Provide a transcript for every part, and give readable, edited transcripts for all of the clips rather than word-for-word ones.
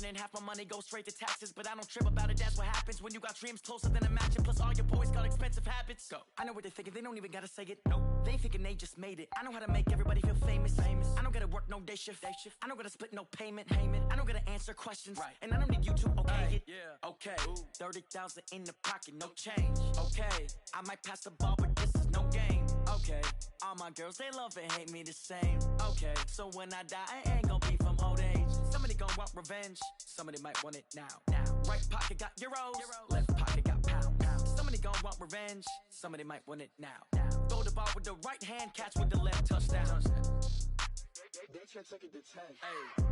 passion and half my money goes straight to taxes. But I don't trip about it, that's what happens when you got dreams closer than a match. Plus all your boys got expensive habits. Go. I know what they're thinking, they don't even gotta say it. Nope. They thinking they just made it. I know how to make everybody feel famous. I don't gotta work no day shift. I don't gotta split no payment. I don't gotta answer questions. Right. And I don't need you to okay it. Yeah. Okay. 30,000 in the pocket, no change. Okay. I might pass the ball, but this is no game. Okay. All my girls, they love and hate me the same. Okay. So when I die, I ain't gonna be from old age. Somebody gonna want revenge. Somebody might want it now. Right pocket got euros. Left pocket got pounds. Somebody gonna want revenge. Somebody might want it now. Throw the ball with the right hand, catch with the left, touchdown. They can't take it to 10. Hey.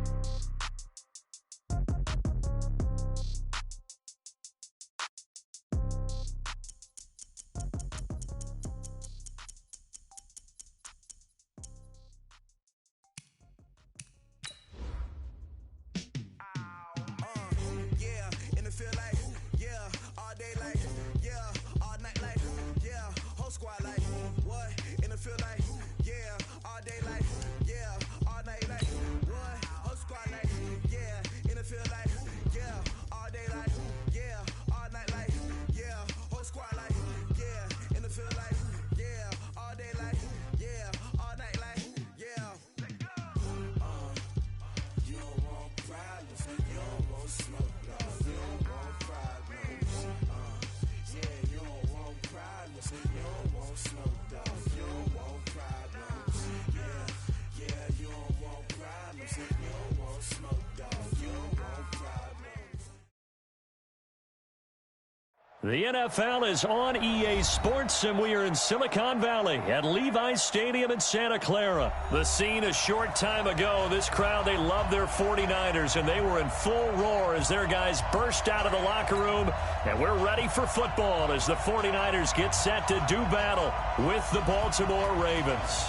The NFL is on EA Sports, and we are in Silicon Valley at Levi's Stadium in Santa Clara. The scene a short time ago, this crowd, they love their 49ers, and they were in full roar as their guys burst out of the locker room, and we're ready for football as the 49ers get set to do battle with the Baltimore Ravens.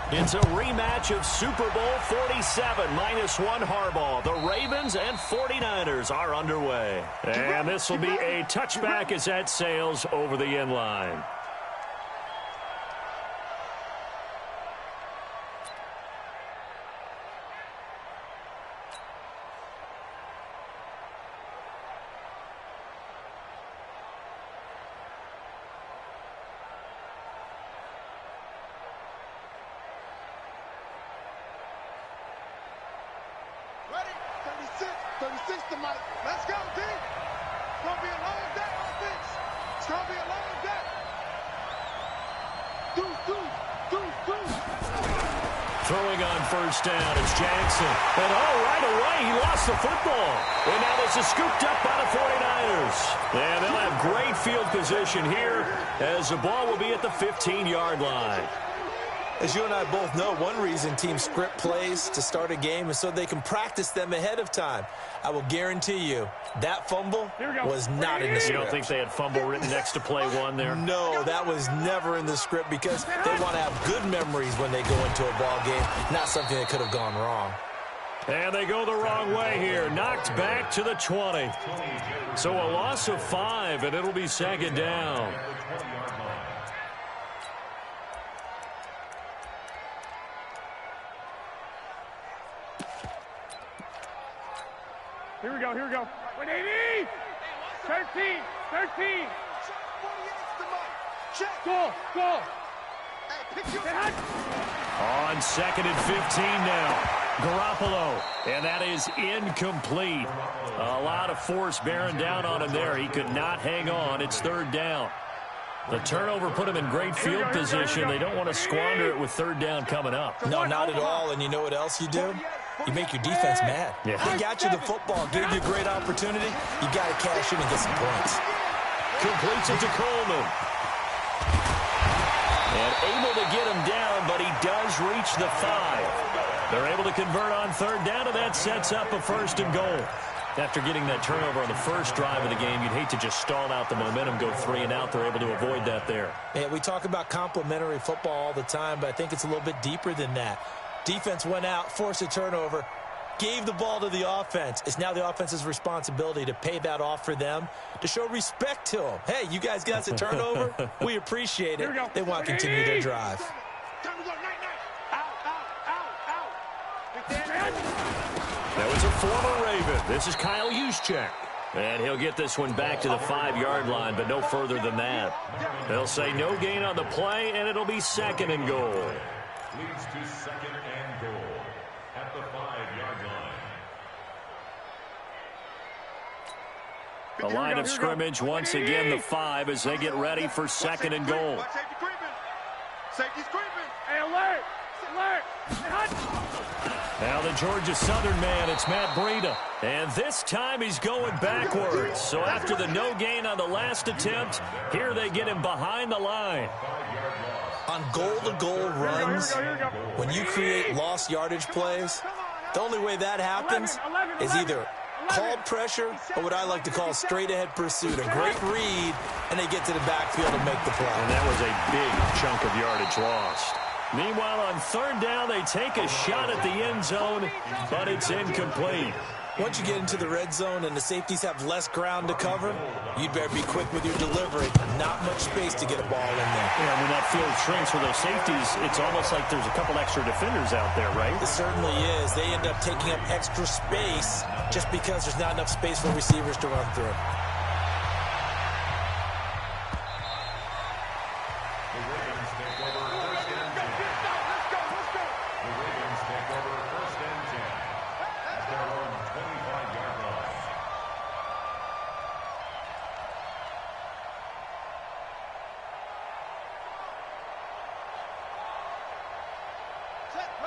It's a rematch of Super Bowl 47, -1 Harbaugh. The Ravens and 49ers are underway. And this will be a touchback as that sails over the end line. Throwing on first down, it's Jackson. And right away, he lost the football. And now this is scooped up by the 49ers. And they'll have great field position here as the ball will be at the 15-yard line. As you and I both know, one reason teams script plays to start a game is so they can practice them ahead of time. I will guarantee you that fumble was not in the script. You don't think they had fumble written next to play one there? No, that was never in the script because they want to have good memories when they go into a ball game, not something that could have gone wrong. And they go the wrong way here. Knocked back to the 20. So a loss of 5, and it'll be second down. Here we go. 180! 13! Go! On second and 15 now. Garoppolo, and that is incomplete. A lot of force bearing down on him there. He could not hang on. It's third down. The turnover put him in great field position. They don't want to squander it with third down coming up. No, not at all. And you know what else you do? You make your defense mad. Yeah. They got you the football, gave you a great opportunity. You got to cash in and get some points. Completes it to Coleman. And able to get him down, but he does reach the 5. They're able to convert on third down, and that sets up a first and goal. After getting that turnover on the first drive of the game, you'd hate to just stall out the momentum, go 3 and out. They're able to avoid that there. Yeah, we talk about complementary football all the time, but I think it's a little bit deeper than that. Defense went out, forced a turnover, gave the ball to the offense. It's now the offense's responsibility to pay that off for them, to show respect to them. Hey, you guys got us a turnover? We appreciate it. They want to continue their drive. Now it's a former Raven. This is Kyle Juszczyk. And he'll get this one back to the 5-yard line, but no further than that. They'll say no gain on the play, and it'll be 2nd and goal. Leads to 2nd and goal at the 5-yard line. The line of scrimmage once again the 5 as they get ready for 2nd and goal. Safety's creeping. Hey, alert! Alert! Now the Georgia Southern man, it's Matt Breida. And this time he's going backwards. So after the no gain on the last attempt, here they get him behind the line. On goal-to-goal runs, when you create lost yardage plays, the only way that happens is either called pressure or what I like to call straight-ahead pursuit. A great read, and they get to the backfield and make the play. And that was a big chunk of yardage lost. Meanwhile, on 3rd down, they take a shot at the end zone, but it's incomplete. Once you get into the red zone and the safeties have less ground to cover, you'd better be quick with your delivery. Not much space to get a ball in there. Yeah, when that field shrinks for those safeties, it's almost like there's a couple extra defenders out there, right? It certainly is. They end up taking up extra space just because there's not enough space for receivers to run through.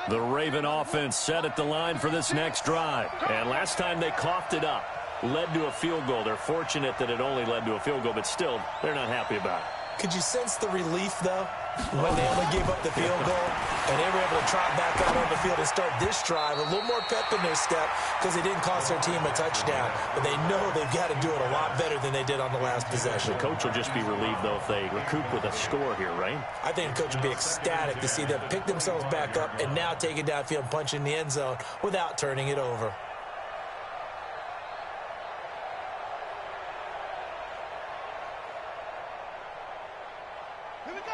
The Raven offense set at the line for this next drive. And last time they coughed it up, led to a field goal. They're fortunate that it only led to a field goal, but still, they're not happy about it. Could you sense the relief, though, when they only gave up the field goal and they were able to trot back out on the field and start this drive? A little more pep in their step because they didn't cost their team a touchdown. But they know they've got to do it a lot better than they did on the last possession. The coach will just be relieved, though, if they recoup with a score here, right? I think the coach would be ecstatic to see them pick themselves back up and now take it downfield and punch in the end zone without turning it over.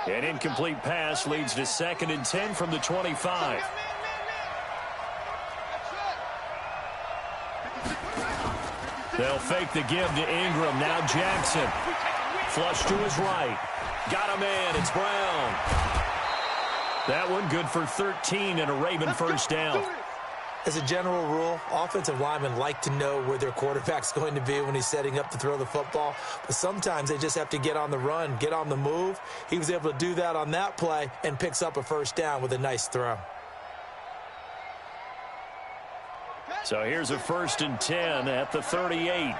An incomplete pass leads to 2nd and 10 from the 25. They'll fake the give to Ingram. Now Jackson. Flush to his right. Got a man. It's Brown. That one good for 13 and a Raven first down. As a general rule, offensive linemen like to know where their quarterback's going to be when he's setting up to throw the football. But sometimes they just have to get on the run, get on the move. He was able to do that on that play and picks up a first down with a nice throw. So here's a 1st and 10 at the 38.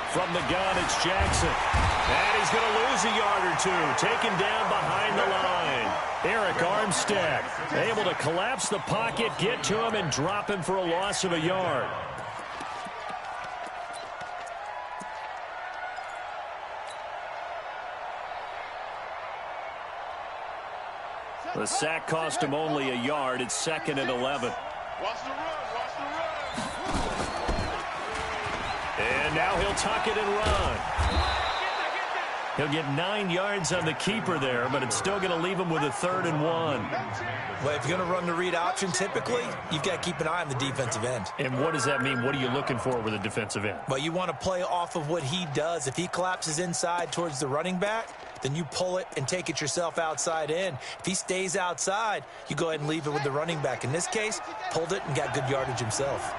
From the gun, it's Jackson. And he's going to lose a yard or two. Taken down behind the line. Eric Armstead able to collapse the pocket, get to him, and drop him for a loss of a yard. The sack cost him only a yard. It's 2nd and 11. Watch the run, watch the run. And now he'll tuck it and run. He'll get 9 yards on the keeper there, but it's still going to leave him with a 3rd and 1. Well, if you're going to run the read option, typically, you've got to keep an eye on the defensive end. And what does that mean? What are you looking for with a defensive end? Well, you want to play off of what he does. If he collapses inside towards the running back, then you pull it and take it yourself outside in. If he stays outside, you go ahead and leave it with the running back. In this case, pulled it and got good yardage himself.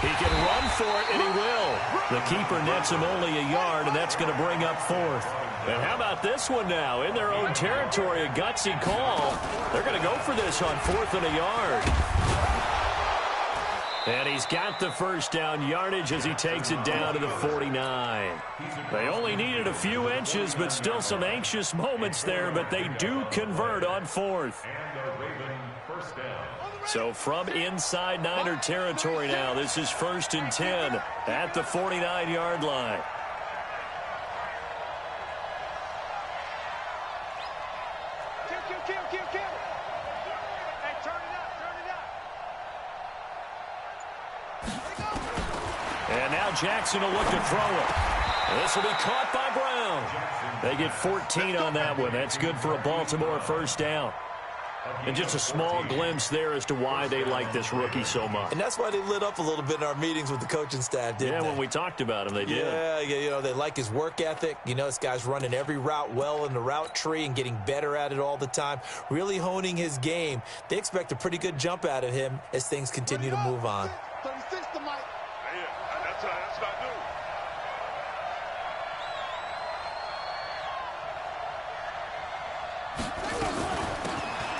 He can run for it, and he will. The keeper nets him only a yard, and that's going to bring up 4th. And how about this one now? In their own territory, a gutsy call. They're going to go for this on 4th and a yard. And he's got the first down yardage as he takes it down to the 49. They only needed a few inches, but still some anxious moments there, but they do convert on 4th. So from inside Niner territory now, this is 1st and 10 at the 49-yard line. Hey, turn it up, And now Jackson will look to throw it. This will be caught by Brown. They get 14 on that one. That's good for a Baltimore first down. And just a small glimpse there as to why they like this rookie so much. And that's why they lit up a little bit in our meetings with the coaching staff, didn't they? When we talked about him, they did. Yeah, they like his work ethic. This guy's running every route well in the route tree and getting better at it all the time, really honing his game. They expect a pretty good jump out of him as things continue to move on. 36 to Mike. Yeah, that's what I do.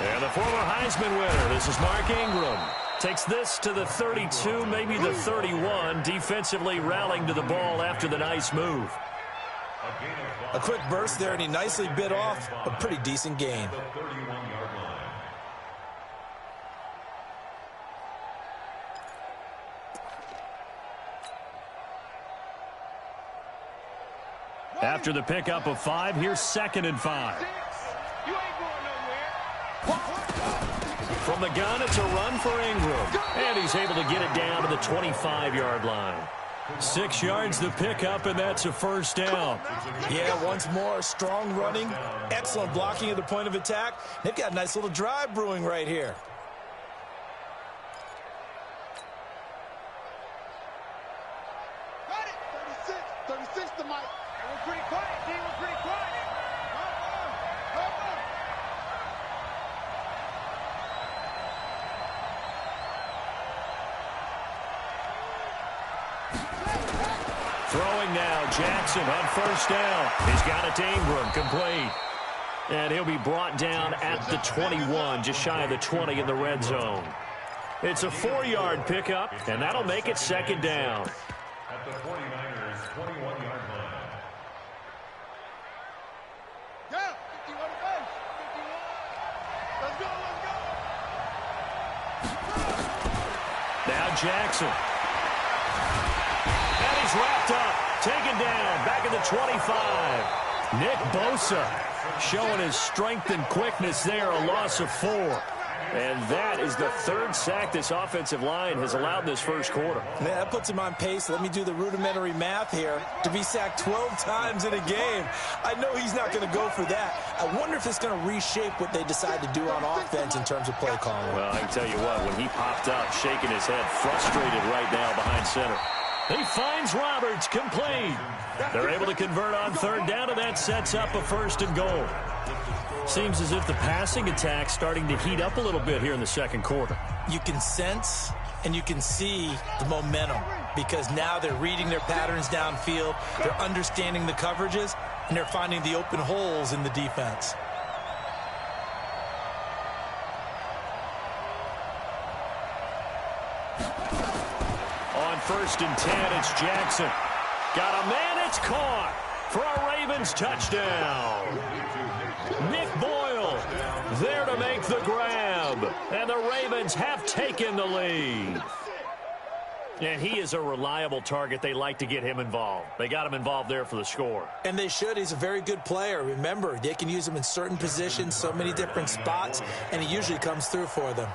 And the former Heisman winner, this is Mark Ingram. Takes this to the 32, maybe the 31, defensively rallying to the ball after the nice move. A quick burst there, and he nicely bit off a pretty decent gain. After the pickup of 5, here's 2nd and 5. You ain't going nowhere. From the gun, it's a run for Ingram. And he's able to get it down to the 25-yard line. 6 yards the pickup, and that's a first down. Yeah, once more, strong running, excellent blocking at the point of attack. They've got a nice little drive brewing right here. Got it. 36 to Mike. We're pretty quiet, D. We're pretty quiet. Throwing now, Jackson on first down. He's got it to Ingram, complete. And he'll be brought down at the 21, just shy of the 20 in the red zone. It's a 4-yard pickup, and that'll make it 2nd down. At the 49ers' 21-yard line. Yeah, 51 to go. 51. Let's go. Now Jackson. And he's wrapped up, taken down, back at the 25. Nick Bosa showing his strength and quickness there, a loss of 4. And that is the 3rd sack this offensive line has allowed this first quarter. Man, that puts him on pace. Let me do the rudimentary math here. To be sacked 12 times in a game, I know he's not going to go for that. I wonder if it's going to reshape what they decide to do on offense in terms of play calling. Well, I can tell you what, when he popped up, shaking his head, frustrated right now behind center. He finds Roberts, complete. They're able to convert on 3rd down, and that sets up a 1st and goal. Seems as if the passing attack's starting to heat up a little bit here in the 2nd quarter. You can sense and you can see the momentum because now they're reading their patterns downfield, they're understanding the coverages, and they're finding the open holes in the defense. On 1st and 10, it's Jackson. Got a man, it's caught for a Ravens touchdown. Nick Boyle there to make the grab. And the Ravens have taken the lead. And he is a reliable target. They like to get him involved. They got him involved there for the score. And they should. He's a very good player. Remember, they can use him in certain positions, so many different spots, and he usually comes through for them.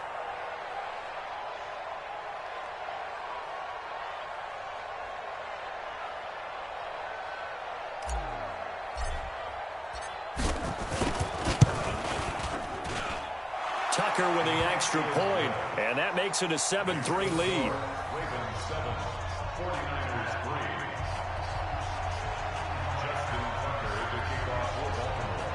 Tucker with the extra point, and that makes it a 7-3 lead. Ravens 7, 49ers 3. Justin Tucker to kick off for Baltimore.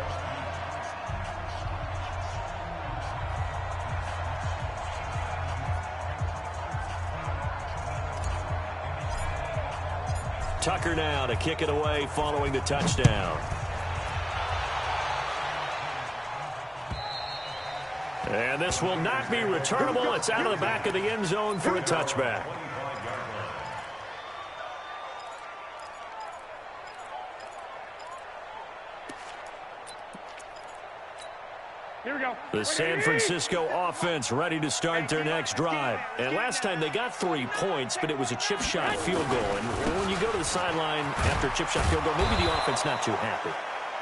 Tucker now to kick it away following the touchdown. And this will not be returnable. It's out of the back of the end zone for a touchback. Here we go. The San Francisco offense ready to start their next drive. And last time they got 3 points, but it was a chip shot field goal. And when you go to the sideline after a chip shot field goal, maybe the offense not too happy.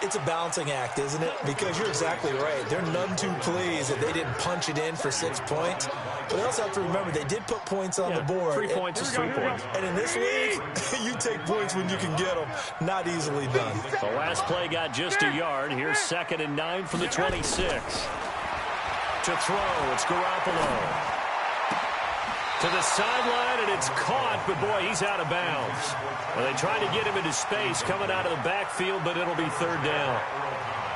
It's a balancing act, isn't it? Because you're exactly right. They're none too pleased that they didn't punch it in for 6 points. But they also have to remember they did put points on the board. 3 points is 3 points. And in this league, you take points when you can get them. Not easily done. The last play got just a yard. Here's 2nd and 9 from the 26. To throw, it's Garoppolo. To the sideline, and it's caught, but boy, he's out of bounds. Well, they tried to get him into space coming out of the backfield, but it'll be 3rd down.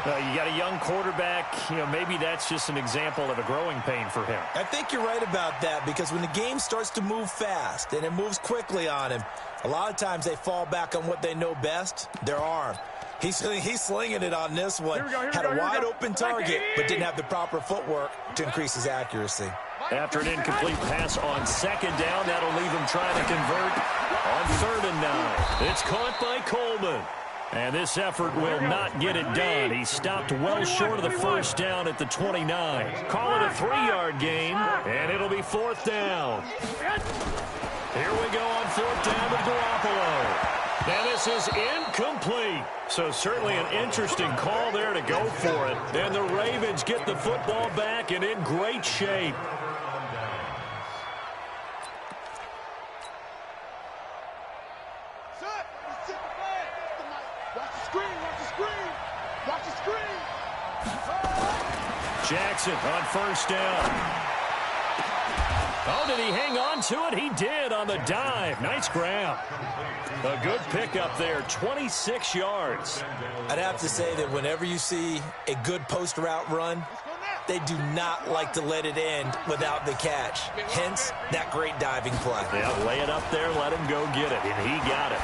You got a young quarterback. Maybe that's just an example of a growing pain for him. I think you're right about that, because when the game starts to move fast and it moves quickly on him, a lot of times they fall back on what they know best, their arm. He's slinging it on this one. Had a wide open target, but didn't have the proper footwork to increase his accuracy. After an incomplete pass on 2nd down, that'll leave him trying to convert on 3rd and 9. It's caught by Coleman. And this effort will not get it done. He stopped well short of the 1st down at the 29. Call it a 3-yard gain, and it'll be 4th down. Here we go on 4th down with Garoppolo. And this is incomplete. So certainly an interesting call there to go for it. And the Ravens get the football back and in great shape. Jackson on 1st down. Oh, did he hang on to it? He did on the dive. Nice grab. A good pickup there, 26 yards. I'd have to say that whenever you see a good post route run, they do not like to let it end without the catch. Hence, that great diving play. Yeah, lay it up there, let him go get it, and he got it.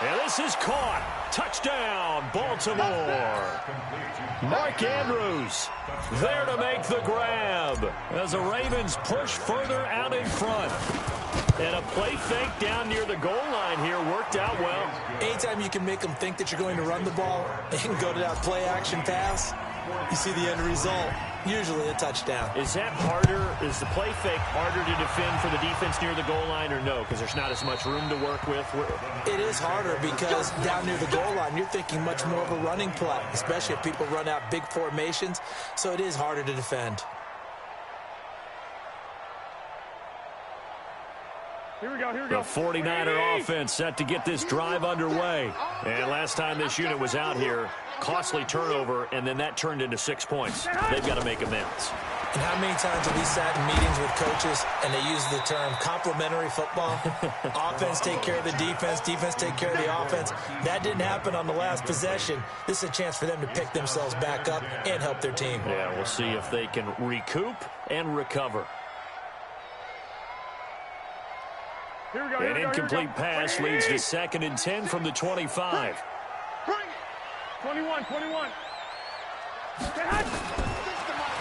And this is caught. Touchdown, Baltimore. Mark Andrews there to make the grab as the Ravens push further out in front. And a play fake down near the goal line here worked out well. Anytime you can make them think that you're going to run the ball and go to that play action pass, you see the end result, usually a touchdown. Is that harder? Is the play fake harder to defend for the defense near the goal line or no? Because there's not as much room to work with? It is harder because down near the goal line, you're thinking much more of a running play, especially if people run out big formations. So it is harder to defend. Here we go. The 49er offense set to get this drive underway. And last time this unit was out here, costly turnover, and then that turned into 6 points. They've got to make amends. And how many times have we sat in meetings with coaches and they use the term complementary football? Offense take care of the defense, defense take care of the offense. That didn't happen on the last possession. This is a chance for them to pick themselves back up and help their team. Yeah, we'll see if they can recoup and recover. An incomplete pass leads to 2nd and 10 from the 25. 21.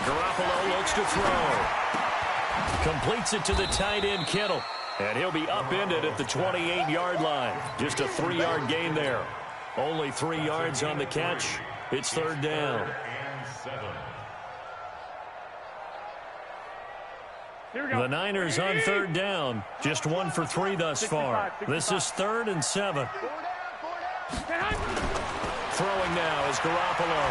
Garoppolo looks to throw. Completes it to the tight end, Kittle. And he'll be upended at the 28-yard line. Just a 3-yard gain there. Only 3 yards on the catch. It's 3rd down. The Niners on 3rd down. Just 1 for 3 thus far. This is 3rd and 7. Throwing now is Garoppolo.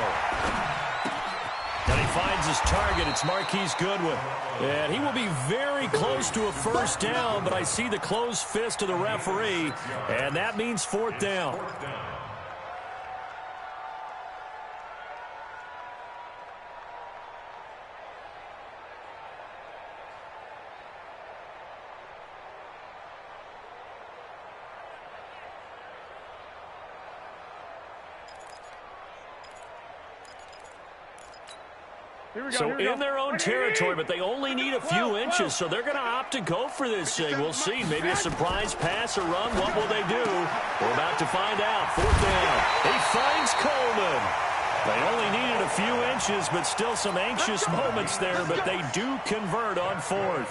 And he finds his target. It's Marquise Goodwin. And he will be very close to a 1st down, but I see the closed fist of the referee, and that means 4th down. So in their own territory, but they only need a few inches, so they're going to opt to go for this thing. We'll see. Maybe a surprise pass or run. What will they do? We're about to find out. 4th down. He finds Coleman. They only needed a few inches, but still some anxious moments there, but they do convert on 4th.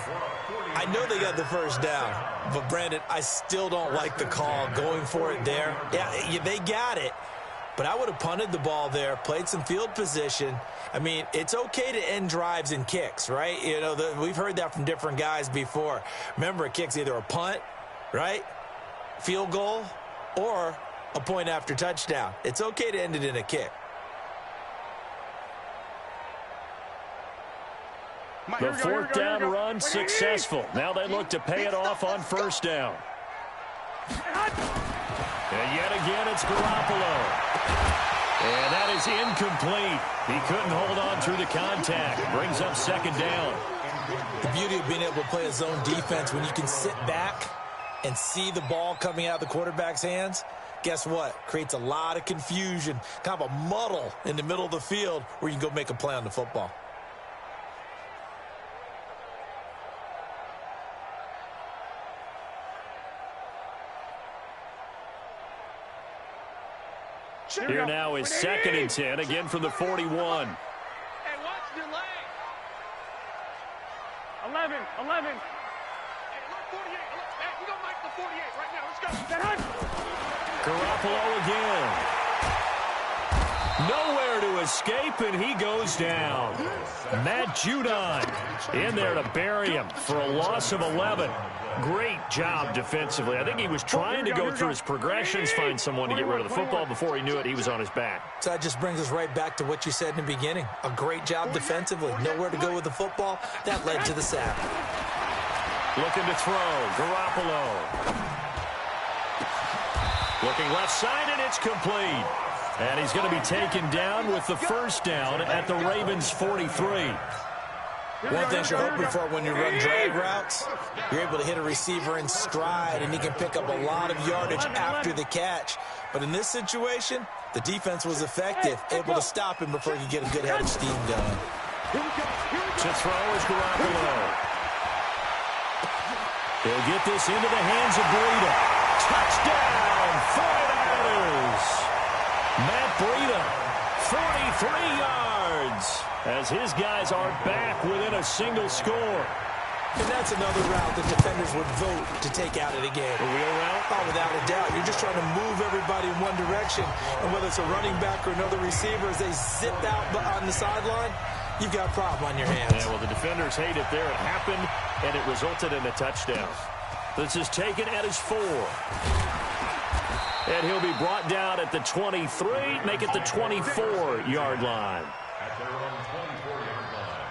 I know they got the 1st down, but Brandon, I still don't like the call going for it there. Yeah, they got it. But I would have punted the ball there, played some field position. I mean, it's okay to end drives and kicks, right? You know, we've heard that from different guys before. Remember, a kick's either a punt, right, field goal, or a point after touchdown. It's okay to end it in a kick. The fourth down run successful. Now they look to pay it off on first down. And yet again, it's Garoppolo. And that is incomplete. He couldn't hold on through the contact. Brings up second down. The beauty of being able to play a zone defense when you can sit back and see the ball coming out of the quarterback's hands, guess what? Creates a lot of confusion, kind of a muddle in the middle of the field where you can go make a play on the football. Here now is 2nd and 10, again from the 41. Hey, watch the lane. 11. Hey, look, 48. Hey, we're going to make the 48 right now. Let's go. Garoppolo again. Nowhere to escape, and he goes down. Matt Judon in there to bury him for a loss of 11. Great job defensively. I think he was trying to go through his progressions, find someone to get rid of the football. Before he knew it, he was on his back. So that just brings us right back to what you said in the beginning. A great job defensively. Nowhere to go with the football. That led to the sack. Looking to throw. Garoppolo. Looking left side, and it's complete. And he's going to be taken down with the first down at the Ravens' 43. One thing you're hoping for when you run drag routes, you're able to hit a receiver in stride, and he can pick up a lot of yardage after the catch. But in this situation, the defense was effective, able to stop him before he could get a good head of steam going. To throw is Garoppolo. He'll get this into the hands of Breida. Touchdown, 49ers. Matt Breida, 43 yards, as his guys are back within a single score. And that's another route that defenders would vote to take out of the game. A wheel route? Oh, without a doubt. You're just trying to move everybody in one direction. And whether it's a running back or another receiver, as they zip out on the sideline, you've got a problem on your hands. Yeah, well, the defenders hate it there. It happened, and it resulted in a touchdown. This is taken at his 4. And he'll be brought down at the 23, make it the 24-yard line. At their own 24-yard line.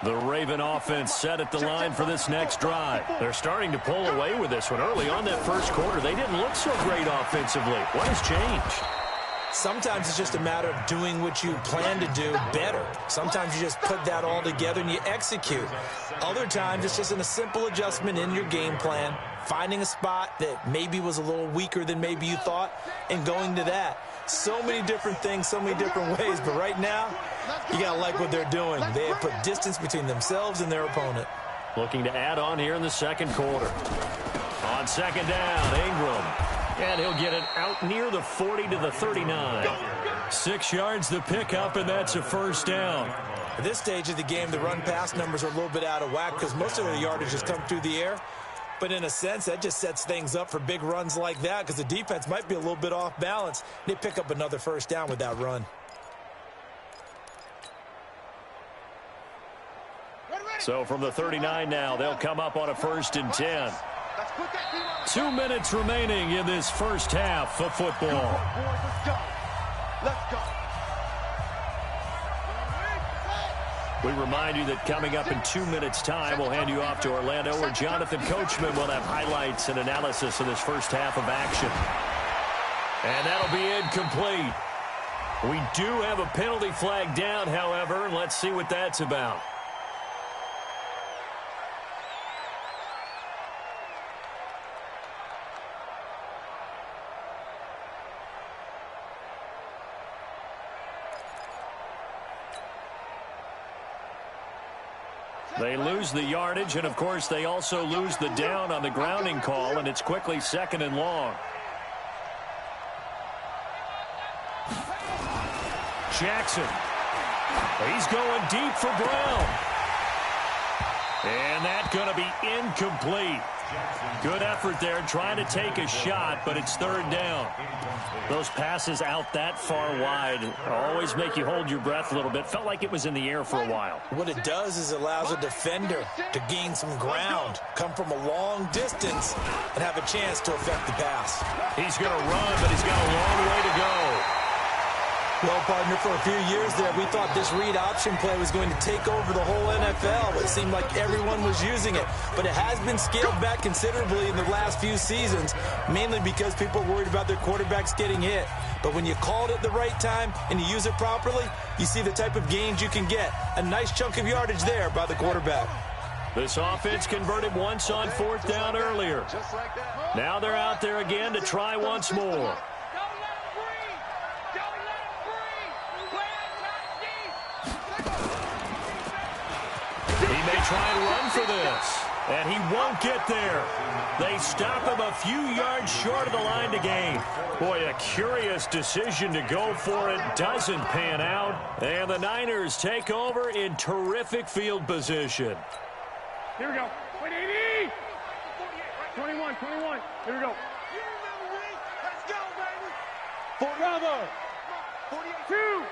The Raven offense set at the line for this next drive. They're starting to pull away with this one. Early on that first quarter, they didn't look so great offensively. What has changed? Sometimes it's just a matter of doing what you plan to do better. Sometimes you just put that all together and you execute. Other times it's just a simple adjustment in your game plan, finding a spot that maybe was a little weaker than maybe you thought, and going to that. So many different things, so many different ways, but right now, you got to like what they're doing. They have put distance between themselves and their opponent. Looking to add on here in the second quarter. On second down, Ingram. And he'll get it out near the 40 to the 39. 6 yards the pickup, and that's a first down. At this stage of the game, the run-pass numbers are a little bit out of whack because most of the yardage has come through the air. But in a sense, that just sets things up for big runs like that because the defense might be a little bit off balance. They pick up another first down with that run. So from the 39 now, they'll come up on a 1st and 10. 2 minutes remaining in this first half of football. Let's go. We remind you that coming up in 2 minutes' time, we'll hand you off to Orlando, where Jonathan Coachman will have highlights and analysis of this first half of action. And that'll be incomplete. We do have a penalty flag down, however, and let's see what that's about. They lose the yardage, and, of course, they also lose the down on the grounding call, and it's quickly 2nd and long. Jackson. He's going deep for Brown. And that's going to be incomplete. Good effort there trying to take a shot, but it's third down. Those passes out that far wide always make you hold your breath a little bit. Felt like it was in the air for a while. What it does is it allows a defender to gain some ground, come from a long distance, and have a chance to affect the pass. He's going to run, but he's got a long way to go. Well, partner, for a few years there, we thought this read option play was going to take over the whole NFL. It seemed like everyone was using it, but it has been scaled back considerably in the last few seasons, mainly because people are worried about their quarterbacks getting hit. But when you call it at the right time and you use it properly, you see the type of gains you can get. A nice chunk of yardage there by the quarterback. This offense converted once on fourth down earlier. Now they're out there again to try once more. They try and run for this, and he won't get there. They stop him a few yards short of the line to gain. Boy, a curious decision to go for it. Doesn't pan out, and the Niners take over in terrific field position. Here we go. 180. 21. Here we go. Let's go, baby. Forever. 2.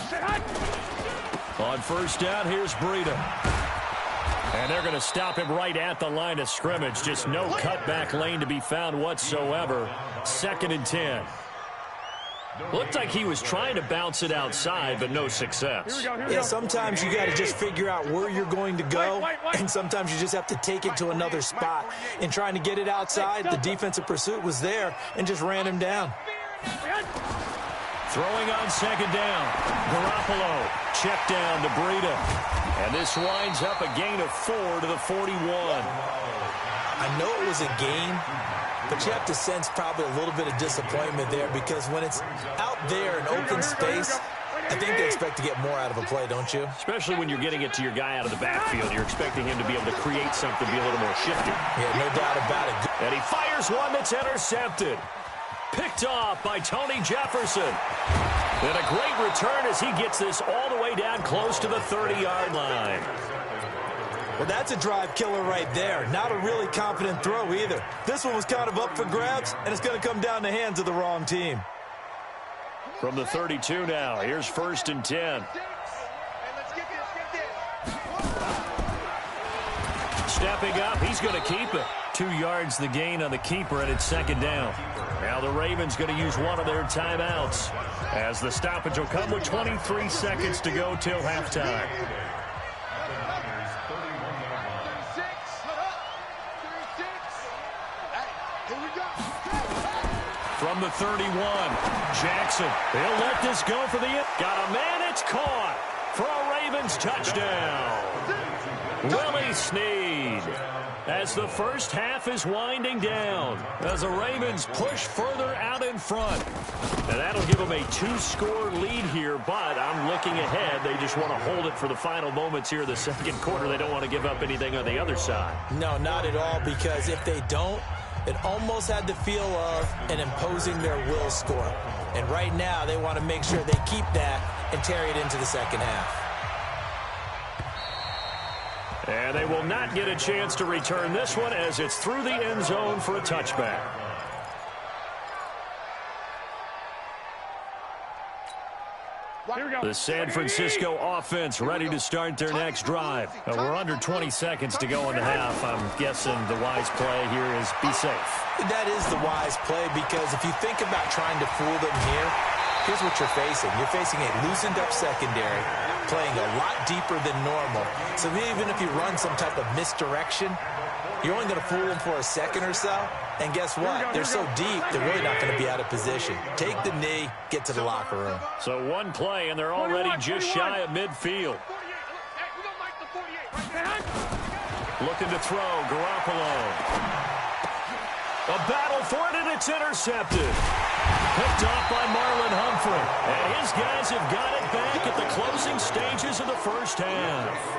Set hot. On first down, here's Breida. And they're going to stop him right at the line of scrimmage. Just no cutback lane to be found whatsoever. 2nd and 10. Looked like he was trying to bounce it outside, but no success. Yeah, sometimes you got to just figure out where you're going to go, and sometimes you just have to take it to another spot. In trying to get it outside, the defensive pursuit was there and just ran him down. Throwing on 2nd down. Garoppolo. Check down to Breida. And this winds up a gain of 4 to the 41. I know it was a gain, but you have to sense probably a little bit of disappointment there because when it's out there in open space, I think they expect to get more out of a play, don't you? Especially when you're getting it to your guy out of the backfield. You're expecting him to be able to create something, be a little more shifty. Yeah, no doubt about it. And he fires one that's intercepted. Picked off by Tony Jefferson. And a great return as he gets this all the way down close to the 30-yard line. Well, that's a drive killer right there. Not a really confident throw either. This one was kind of up for grabs, and it's going to come down the hands of the wrong team. From the 32 now, here's 1st and 10. Stepping up, he's going to keep it. 2 yards the gain on the keeper, and it's 2nd down. Now the Ravens going to use one of their timeouts as the stoppage will come with 23 seconds to go till halftime. From the 31, Jackson. He'll let this go for the end. Got a man, it's caught for a Ravens touchdown. Willie Snead. As the first half is winding down, as the Ravens push further out in front. And that'll give them a 2-score lead here, but I'm looking ahead. They just want to hold it for the final moments here of the 2nd quarter. They don't want to give up anything on the other side. No, not at all, because if they don't, it almost had the feel of an imposing their will score. And right now, they want to make sure they keep that and carry it into the 2nd half. And they will not get a chance to return this one as it's through the end zone for a touchback. The San Francisco offense ready to start their next drive. We're under 20 seconds to go in the half. I'm guessing the wise play here is be safe. That is the wise play because if you think about trying to fool them here, here's what you're facing. You're facing a loosened up secondary, playing a lot deeper than normal. So even if you run some type of misdirection, you're only going to fool them for a second or so. And guess what? They're so deep, they're really not going to be out of position. Take the knee, get to the locker room. So one play, and they're already just shy of midfield. Looking to throw, Garoppolo. A battle for it, and it's intercepted. Picked off by Marlon Humphrey. And his guys have got it back at the closing stages of the first half.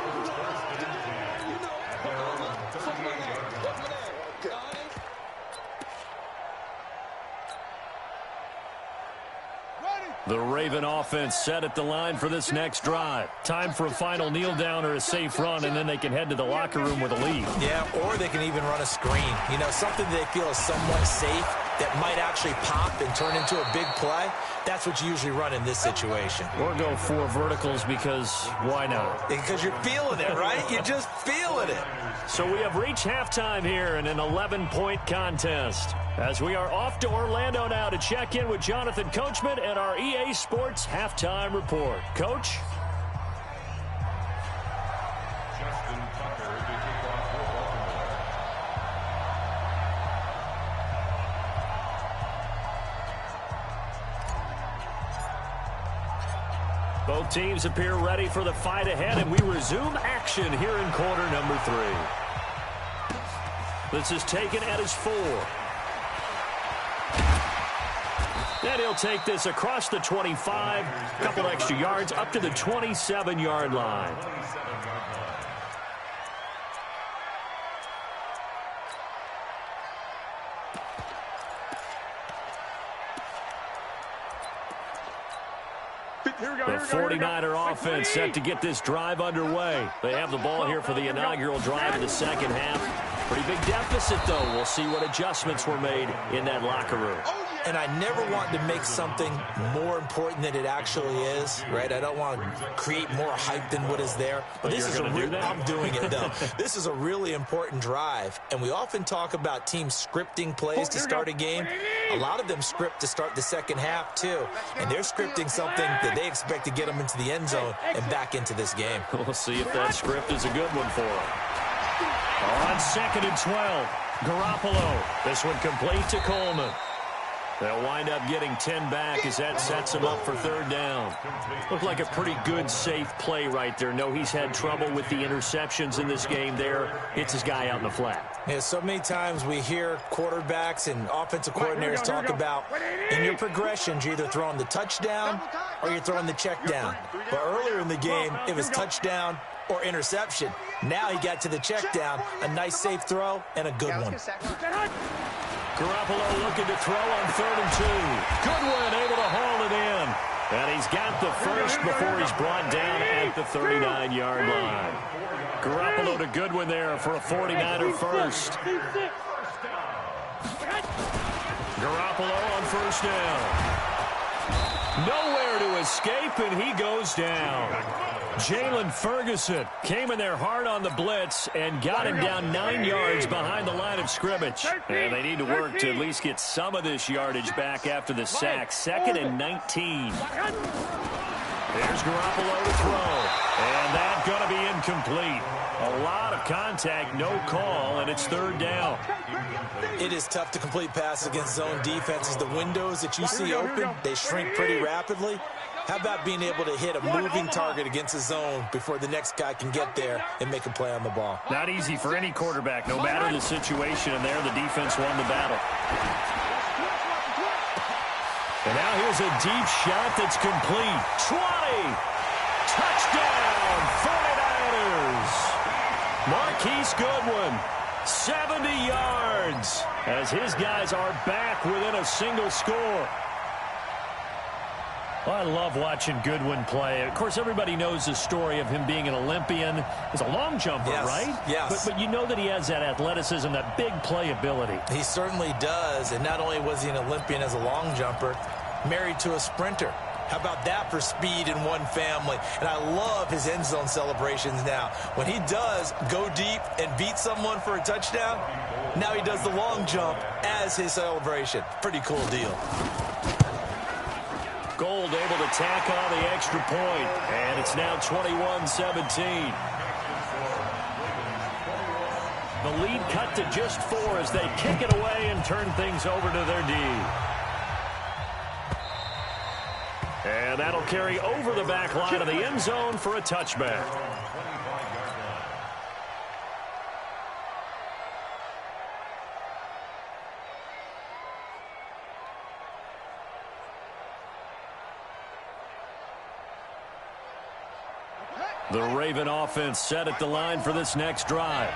The Raven offense set at the line for this next drive. Time for a final kneel down or a safe run, and then they can head to the locker room with a lead. Yeah, or they can even run a screen. You know, something they feel is somewhat safe that might actually pop and turn into a big play. That's what you usually run in this situation. Or go 4 verticals because why not? Because you're feeling it, right? You're just feeling it. So we have reached halftime here in an 11-point contest. As we are off to Orlando now to check in with Jonathan Coachman and our EA Sports Halftime Report. Coach? Justin Tucker to kick off for Baltimore. Both teams appear ready for the fight ahead, and we resume action here in quarter number 3. This is taken at his 4. And he'll take this across the 25, a couple extra yards, up to the 27-yard line. The 49er offense set to get this drive underway. They have the ball here for the inaugural drive of the second half. Pretty big deficit, though. We'll see what adjustments were made in that locker room. And I never want to make something more important than it actually is, right? I don't want to create more hype than what is there. But this is I'm doing it, though. This is a really important drive. And we often talk about teams scripting plays to start a game. A lot of them script to start the second half, too. And they're scripting something that they expect to get them into the end zone and back into this game. We'll see if that script is a good one for them. On 2nd and 12, Garoppolo. This one complete to Coleman. They'll wind up getting 10 back as that sets him up for 3rd down. Looked like a pretty good, safe play right there. No, he's had trouble with the interceptions in this game there. It's his guy out in the flat. Yeah, so many times we hear quarterbacks and offensive coordinators talk about in your progressions, you're either throwing the touchdown or you're throwing the check down. But earlier in the game, it was touchdown or interception. Now he got to the check down, a nice safe throw, and a good one. Garoppolo looking to throw on 3rd and 2. Goodwin able to haul it in. And he's got the first before he's brought down at the 39-yard line. Garoppolo to Goodwin there for a 49er first. Garoppolo on 1st down. Nowhere to escape, and he goes down. Jalen Ferguson came in there hard on the blitz and got him down 9 yards behind the line of scrimmage. And they need to work to at least get some of this yardage back after the sack. 2nd and 19. There's Garoppolo to throw. And that's going to be incomplete. A lot of contact, no call, and it's 3rd down. It is tough to complete passes against zone defenses. The windows that you see open, they shrink pretty rapidly. How about being able to hit a moving target against a zone before the next guy can get there and make a play on the ball? Not easy for any quarterback, no matter the situation, and there the defense won the battle. And now here's a deep shot that's complete. 20! Touchdown, 49ers! Marquise Goodwin, 70 yards, as his guys are back within a single score. Well, I love watching Goodwin play. Of course, everybody knows the story of him being an Olympian. He's a long jumper, right? Yes. But you know that he has that athleticism, that big playability. He certainly does. And not only was he an Olympian as a long jumper, married to a sprinter. How about that for speed in one family? And I love his end zone celebrations now. When he does go deep and beat someone for a touchdown, now he does the long jump as his celebration. Pretty cool deal. Gold able to tack on the extra point, and it's now 21-17. The lead cut to just 4 as they kick it away and turn things over to their D. And that'll carry over the back line of the end zone for a touchback. The Raven offense set at the line for this next drive.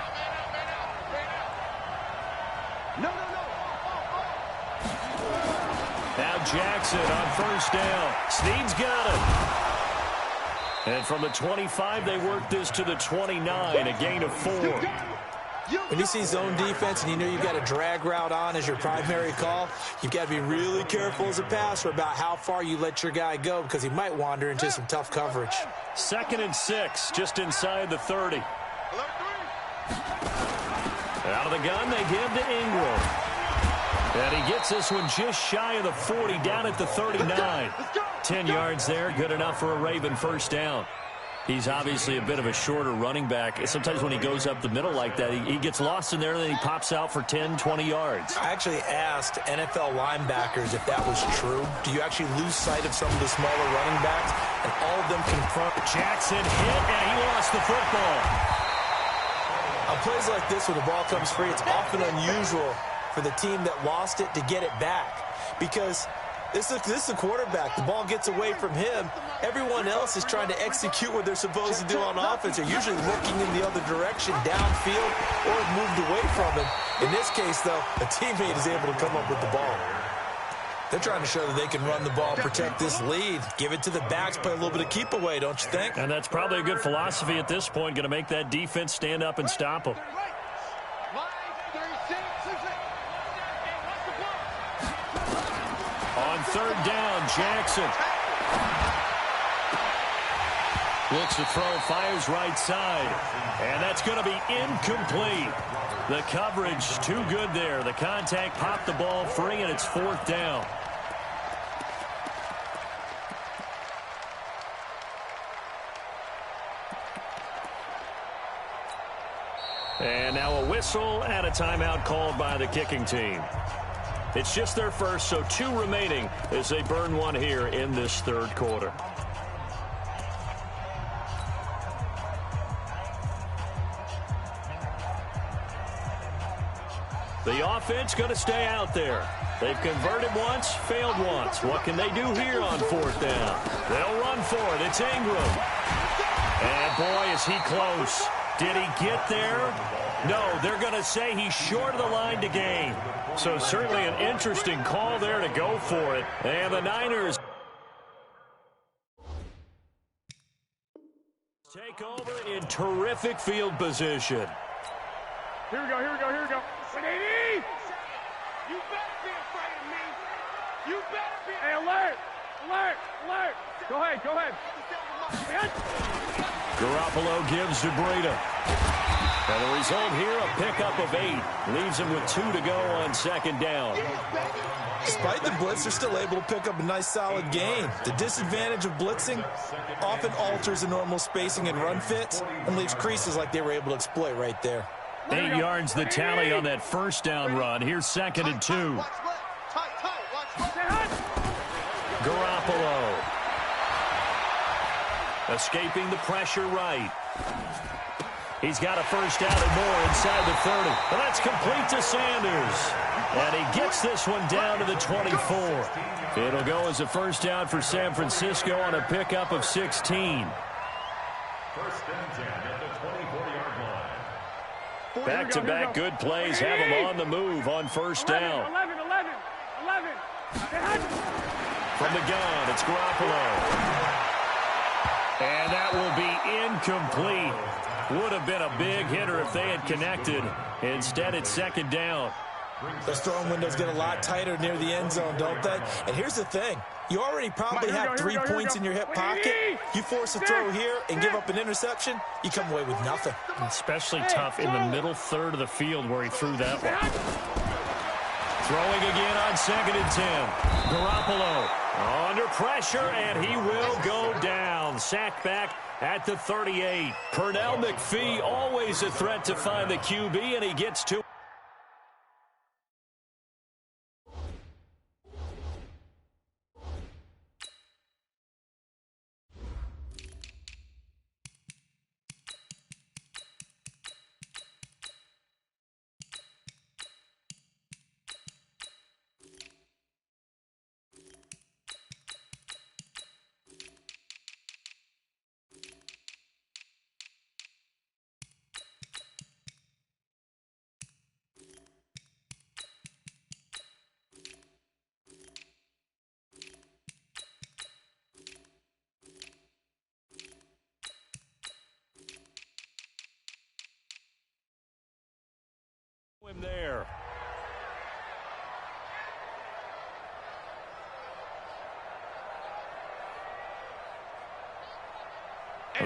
Now Jackson on first down. Snead's got it. And from the 25, they work this to the 29, a gain of 4. When you see zone defense and you know you've got a drag route on as your primary call, you've got to be really careful as a passer about how far you let your guy go because he might wander into some tough coverage. 2nd and 6, just inside the 30. Out of the gun, they give to Ingram. And he gets this one just shy of the 40, down at the 39. 10 yards there, good enough for a Raven first down. He's obviously a bit of a shorter running back. Sometimes when he goes up the middle like that, he gets lost in there, and then he pops out for 10, 20 yards. I actually asked NFL linebackers if that was true. Do you actually lose sight of some of the smaller running backs? And all of them confront. Jackson hit, and he lost the football. On plays like this, when the ball comes free, it's often unusual for the team that lost it to get it back. Because this is a quarterback. The ball gets away from him. Everyone else is trying to execute what they're supposed to do on offense. They're usually looking in the other direction, downfield, or have moved away from him. In this case, though, a teammate is able to come up with the ball. They're trying to show that they can run the ball, protect this lead, give it to the backs, play a little bit of keep away, don't you think? And that's probably a good philosophy at this point, going to make that defense stand up and stop them. On 3rd down, Jackson looks to throw, fires right side, and that's going to be incomplete. The coverage too good there. The contact popped the ball free, and it's 4th down. And now a whistle and a timeout called by the kicking team. It's just their first, so 2 remaining as they burn one here in this 3rd quarter. The offense going to stay out there. They've converted once, failed once. What can they do here on 4th down? They'll run for it. It's Ingram. And boy, is he close. Did he get there? No, they're going to say he's short of the line to gain. So certainly an interesting call there to go for it. And the Niners take over in terrific field position. Here we go, here we go, here we go. Brady! You better be afraid of me. You better be. Hey, alert! Alert! Alert! Go ahead, go ahead. Garoppolo gives to Breida. And the result here, a pickup of 8. Leaves him with 2 to go on 2nd down. Despite the blitz, they're still able to pick up a nice, solid gain. The disadvantage of blitzing often alters the normal spacing and run fits and leaves creases like they were able to exploit right there. 8 yards the tally on that first down run. Here's 2nd and 2. Garoppolo. Escaping the pressure right. He's got a first down and more inside the 30. But that's complete to Sanders. And he gets this one down to the 24. It'll go as a first down for San Francisco on a pickup of 16. 1st and 10 at the 24-yard line. Back-to-back good plays have him on the move on first down. 11. From the gun, it's Garoppolo. And that will be incomplete. Would have been a big hitter if they had connected. Instead, it's 2nd down. Those throwing windows get a lot tighter near the end zone, don't they? And here's the thing. You already probably have 3 points in your hip pocket. You force a throw here and give up an interception, you come away with nothing. Especially tough in the middle third of the field where he threw that one. Throwing again on 2nd and 10. Garoppolo under pressure, and he will go down. Sacked back at the 38. Pernell McPhee, always a threat to find the QB, and he gets 2.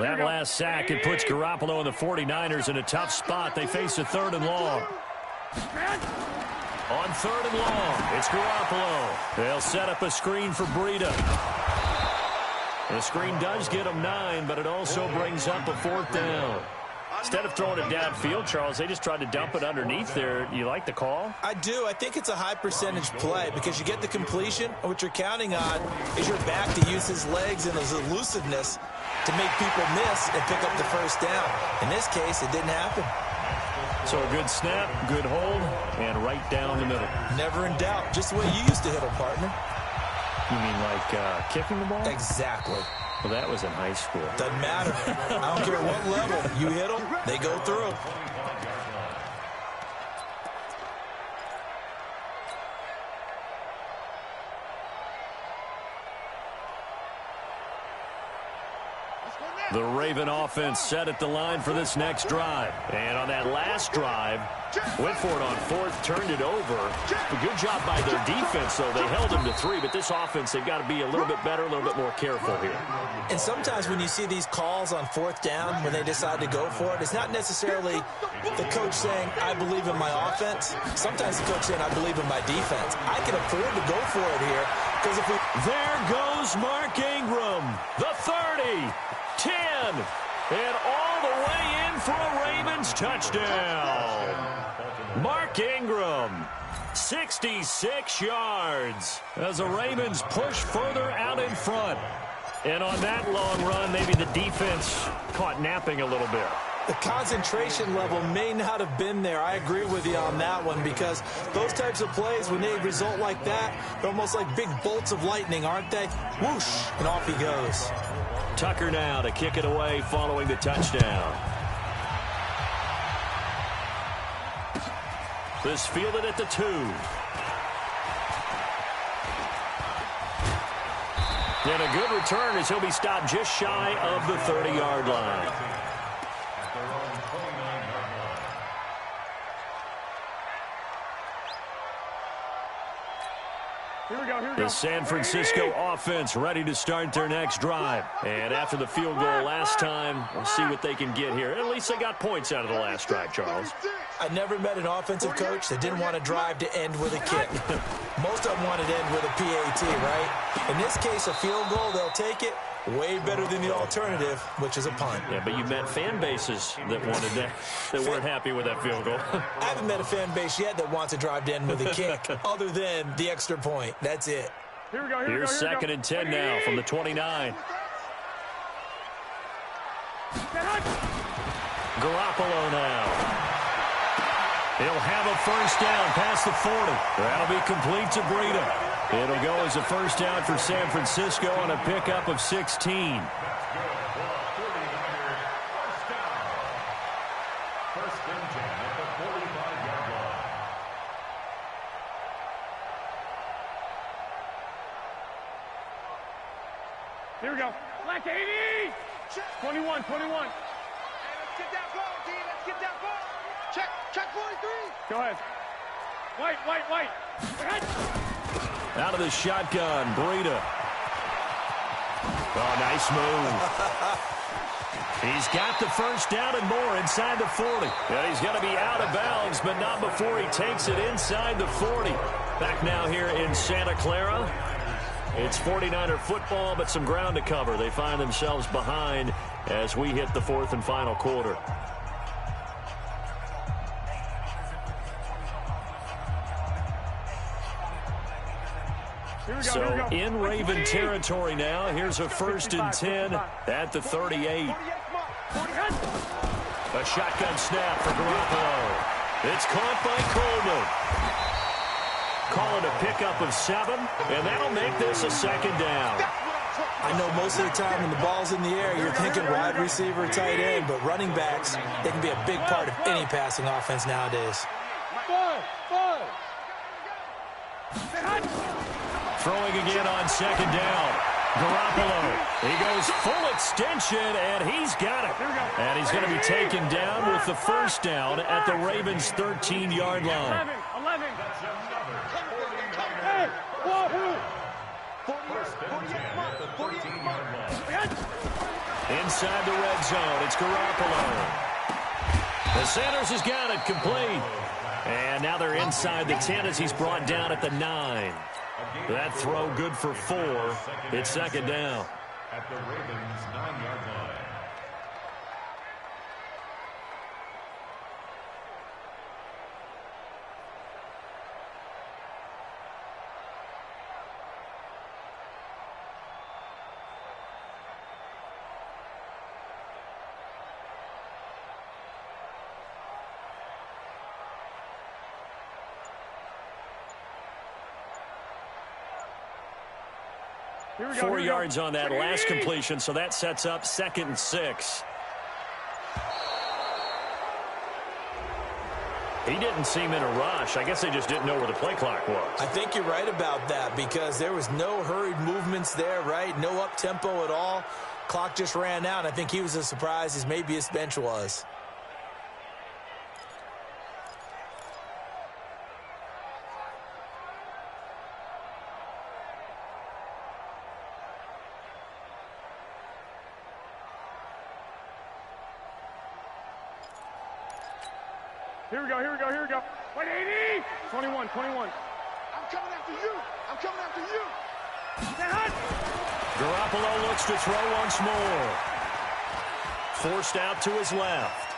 That last sack, it puts Garoppolo and the 49ers in a tough spot. They face a 3rd and long. On 3rd and long, it's Garoppolo. They'll set up a screen for Breida. The screen does get them 9, but it also brings up a 4th down. Instead of throwing it downfield, Charles, they just tried to dump it underneath there. You like the call? I do. I think it's a high percentage play because you get the completion. And what you're counting on is your back to use his legs and his elusiveness to make people miss and pick up the 1st down. In this case, it didn't happen. So a good snap, good hold, and right down the middle. Never in doubt. Just the way you used to hit them, partner. You mean like kicking the ball? Exactly. Well, that was in high school. Doesn't matter. I don't care what level. You hit them, they go through. The Raven offense set at the line for this next drive. And on that last drive, went for it on 4th, turned it over. A good job by their defense, though. They held them to 3, but this offense, they've got to be a little bit better, a little bit more careful here. And sometimes when you see these calls on 4th down, when they decide to go for it, it's not necessarily the coach saying, I believe in my offense. Sometimes the coach saying, I believe in my defense. I can afford to go for it here because if we... There goes Mark Ingram, the 30. 10, and all the way in for a Ravens touchdown. Mark Ingram, 66 yards as the Ravens push further out in front. And on that long run, maybe the defense caught napping a little bit. The concentration level may not have been there. I agree with you on that one because those types of plays, when they result like that, they're almost like big bolts of lightning, aren't they? Whoosh, and off he goes. Tucker now to kick it away following the touchdown. This fielded at the 2. And a good return as he'll be stopped just shy of the 30-yard line. The San Francisco offense ready to start their next drive. And after the field goal last time, we'll see what they can get here. At least they got points out of the last drive, Charles. I never met an offensive coach that didn't want to drive to end with a kick. Most of them wanted to end with a PAT, right? In this case, a field goal, they'll take it. Way better than the alternative, which is a punt. Yeah, but you met fan bases that wanted that, that weren't happy with that field goal. I haven't met a fan base yet that wants to drive to end with a kick, other than the extra point. That's it. Here we go, Here's 2nd and 10 now from the 29. Garoppolo now. He'll have a 1st down past the 40. That'll be complete to Breida. It'll go as a 1st down for San Francisco on a pickup of 16. Here we go. Black 80! 21, 21. Hey, let's get that ball, D. Let's get that ball. Check 43. Go ahead. White. Out of the shotgun, Breida. Oh, nice move. He's got the 1st down and more inside the 40. Yeah, he's going to be out of bounds, but not before he takes it inside the 40. Back now here in Santa Clara. It's 49er football, but some ground to cover. They find themselves behind as we hit the 4th and final quarter. So in Raven territory now. Here's a 1st and 10 at the 38. A shotgun snap for Garoppolo. It's caught by Coleman. Call it a pickup of 7, and that'll make this a 2nd down. I know most of the time when the ball's in the air, you're thinking wide receiver, tight end, but running backs, they can be a big part of any passing offense nowadays. Throwing again on 2nd down. Garoppolo. He goes full extension, and he's got it. And he's going to be taken down with the 1st down at the Ravens' 13-yard line. 11. Inside the red zone, it's Garoppolo. The Sanders has got it complete. And now they're inside the 10 as he's brought down at the 9. That throw good for 4. It's second down. At the Ravens' 9-yard line. Here we go, 4 yards on that last completion, so that sets up 2nd and 6. He didn't seem in a rush. I guess they just didn't know where the play clock was. I think you're right about that because there was no hurried movements there, right? No up-tempo at all. Clock just ran out. I think he was as surprised as maybe his bench was. Here we go, here we go, here we go. 180! 21, 21. I'm coming after you. I'm coming after you. Garoppolo looks to throw once more. Forced out to his left.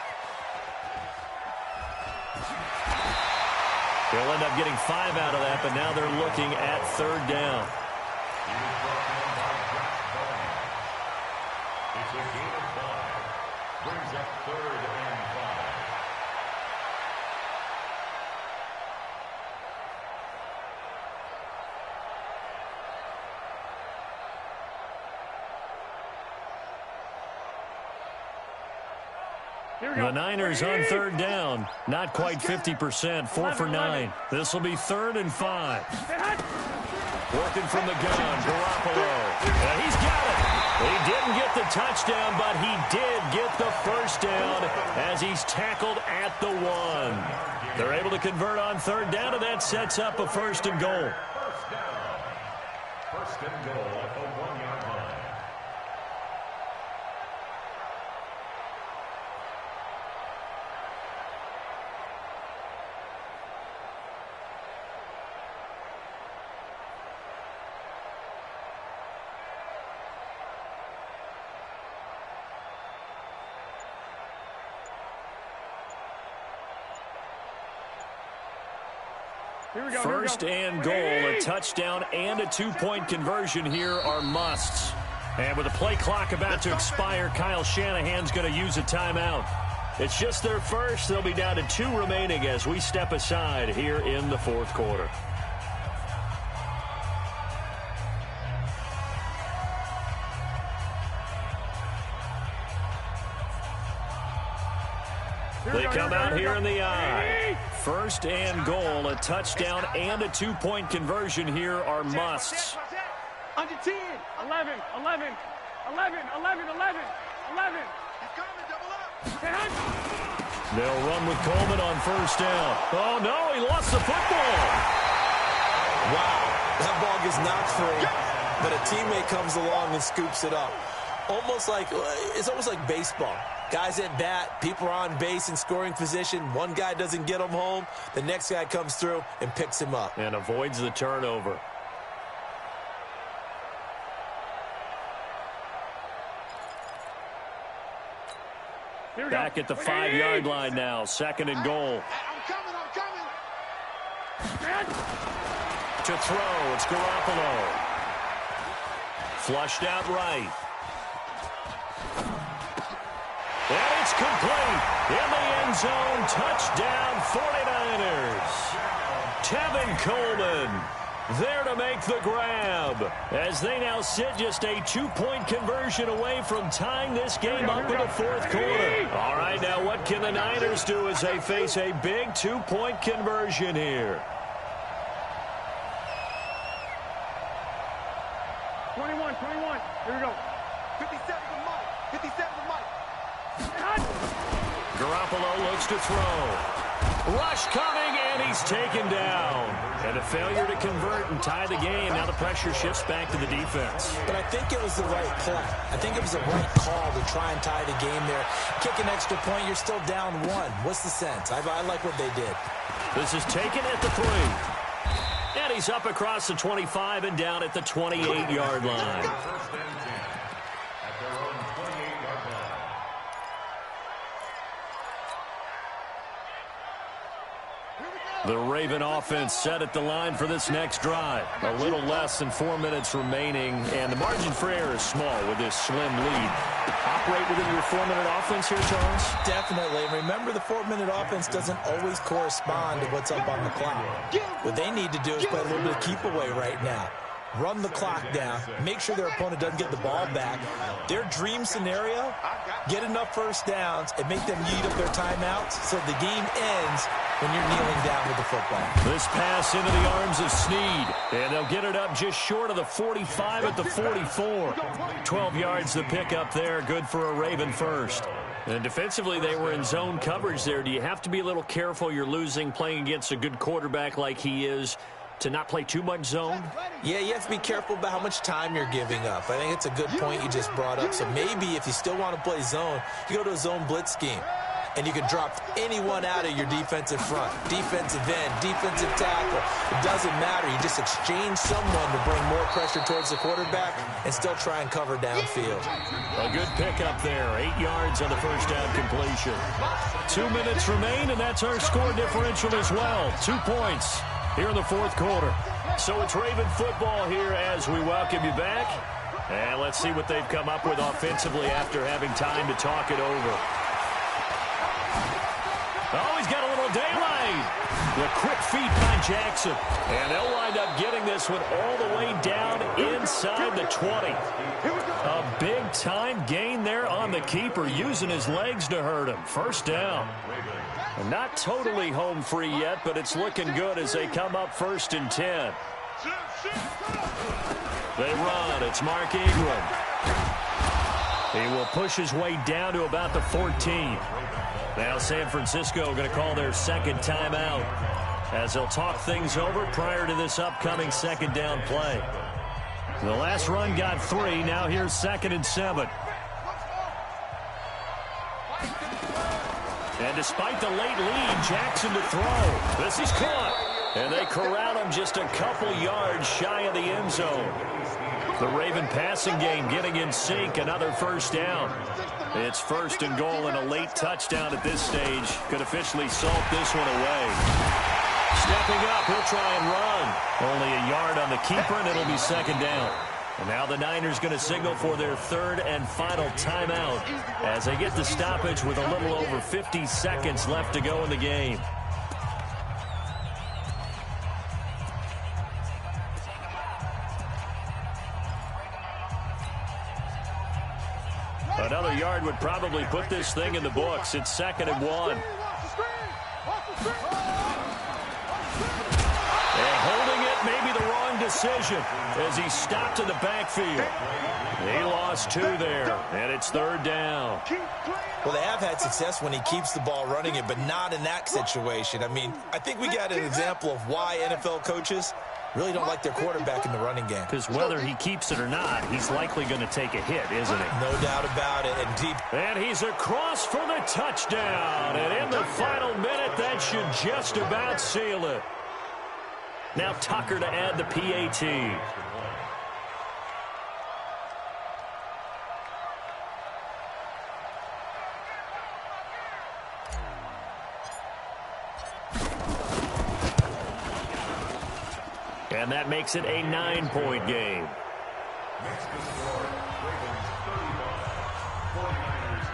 They'll end up getting 5 out of that, but now they're looking at 3rd down. It's a gain of 5. Brings up 3rd and 5. The Niners on 3rd down. Not quite 50%. 4 for 9. This will be 3rd and 5. Working from the gun. Garoppolo. He's got it. He didn't get the touchdown, but he did get the first down as he's tackled at the 1. They're able to convert on 3rd down, and that sets up a 1st and goal. First down. 1st and goal at the 1-yard line. First and goal, a touchdown and a 2-point conversion here are musts. And with the play clock about to expire, Kyle Shanahan's going to use a timeout. It's just their first. They'll be down to 2 remaining as we step aside here in the 4th quarter. They come out here in the eye. First and goal, a touchdown and a 2-point conversion here are musts. Under 10. 11, 11, 11, 11, 11, 11. They'll run with Coleman on 1st down. Oh, no, he lost the football. Wow, that ball gets knocked free, but a teammate comes along and scoops it up. It's almost like baseball. Guys at bat, people are on base in scoring position. One guy doesn't get him home. The next guy comes through and picks him up. And avoids the turnover. Back at the 5-yard line now. 2nd and goal. I'm coming. To throw, it's Garoppolo. Flushed out right. And it's complete. In the end zone, touchdown 49ers. Tevin Coleman there to make the grab as they now sit just a 2-point conversion away from tying this game up in the 4th quarter. All right, now what can the Niners do as they face a big 2-point conversion here? 21. Here we go. 57 for Mike. 57 for Mike. Garoppolo looks to throw. Rush coming, and he's taken down. And a failure to convert and tie the game. Now the pressure shifts back to the defense. But I think it was the right play. I think it was the right call to try and tie the game there. Kick an extra point, you're still down 1. What's the sense? I like what they did. This is taken at the 3. And he's up across the 25 and down at the 28-yard line. The Raven offense set at the line for this next drive. A little less than 4 minutes remaining, and the margin for error is small with this slim lead. Operate within your 4-minute offense here, Charles? Definitely. Remember, the 4-minute offense doesn't always correspond to what's up on the clock. What they need to do is play a little bit of keep away right now. Run the clock down, make sure their opponent doesn't get the ball back. Their dream scenario, get enough first downs and make them eat up their timeouts so the game ends when you're kneeling down with the football. This pass into the arms of Snead, and they'll get it up just short of the 45 at the 44. 12 yards to pick up there, good for a Raven first. And defensively, they were in zone coverage there. Do you have to be a little careful? You're losing playing against a good quarterback like he is, to not play too much zone? Yeah, you have to be careful about how much time you're giving up. I think it's a good point you just brought up. So maybe if you still want to play zone, you go to a zone blitz scheme. And you can drop anyone out of your defensive front. Defensive end, defensive tackle. It doesn't matter. You just exchange someone to bring more pressure towards the quarterback and still try and cover downfield. A good pickup there. 8 yards on the first down completion. 2 minutes remain, and that's our score differential as well. 2 points here in the fourth quarter. So it's Raven football here as we welcome you back. And let's see what they've come up with offensively after having time to talk it over. Oh, he's got a little daylight. The quick feet by Jackson. And they'll wind up getting this one all the way down inside the 20. A big-time gain there on the keeper, using his legs to hurt him. First down. Not totally home free yet, but it's looking good as they come up 1st and 10. They run. It's Mark Ingram. He will push his way down to about the 14. Now San Francisco going to call their second timeout as they'll talk things over prior to this upcoming second down play. The last run got 3. Now here's 2nd and 7. And despite the late lead, Jackson to throw. This is caught. And they corral him just a couple yards shy of the end zone. The Raven passing game getting in sync. Another first down. It's 1st and goal, and a late touchdown at this stage could officially salt this one away. Stepping up, he'll try and run. Only a yard on the keeper, and it'll be 2nd down. And now the Niners going to signal for their 3rd and final timeout as they get the stoppage with a little over 50 seconds left to go in the game. Another yard would probably put this thing in the books. It's 2nd and 1. And holding it, maybe the wrong decision as he stopped in the backfield. He lost 2 there, and it's 3rd down. Well, they have had success when he keeps the ball running it, but not in that situation. I mean, I think we got an example of why NFL coaches really don't like their quarterback in the running game. Because whether he keeps it or not, he's likely going to take a hit, isn't he? No doubt about it. And deep. And he's across for the touchdown. And in the final minute, that should just about seal it. Now Tucker to add the PAT. And that makes it a 9-point game. Next to score, Ravens 31, 49ers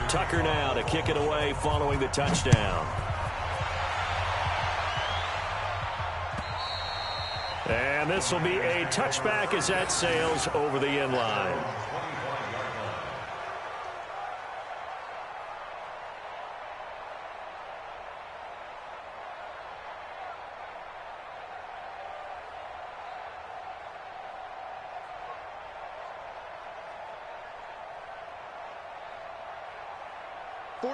26. Tucker now to kick it away following the touchdown. And this will be a touchback as that sails over the end line.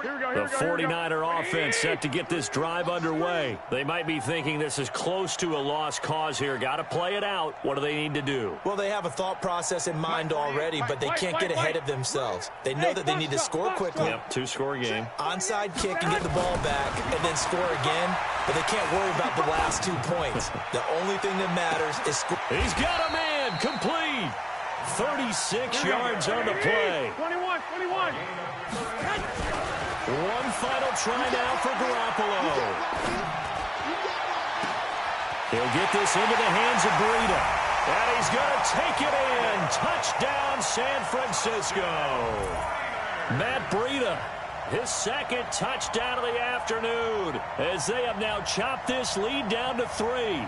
The 49er offense set to get this drive underway. They might be thinking this is close to a lost cause here. Got to play it out. What do they need to do? Well, they have a thought process in mind already, but they can't get ahead of themselves. They know that they need to score quickly. Yep, two-score game. Onside kick and get the ball back and then score again, but they can't worry about the last 2 points. The only thing that matters is score. He's got a man complete. 36 yards on the play. 21. One final try now for Garoppolo. He'll get this into the hands of Breida. And he's going to take it in. Touchdown, San Francisco. Matt Breida, his second touchdown of the afternoon, as they have now chopped this lead down to 3.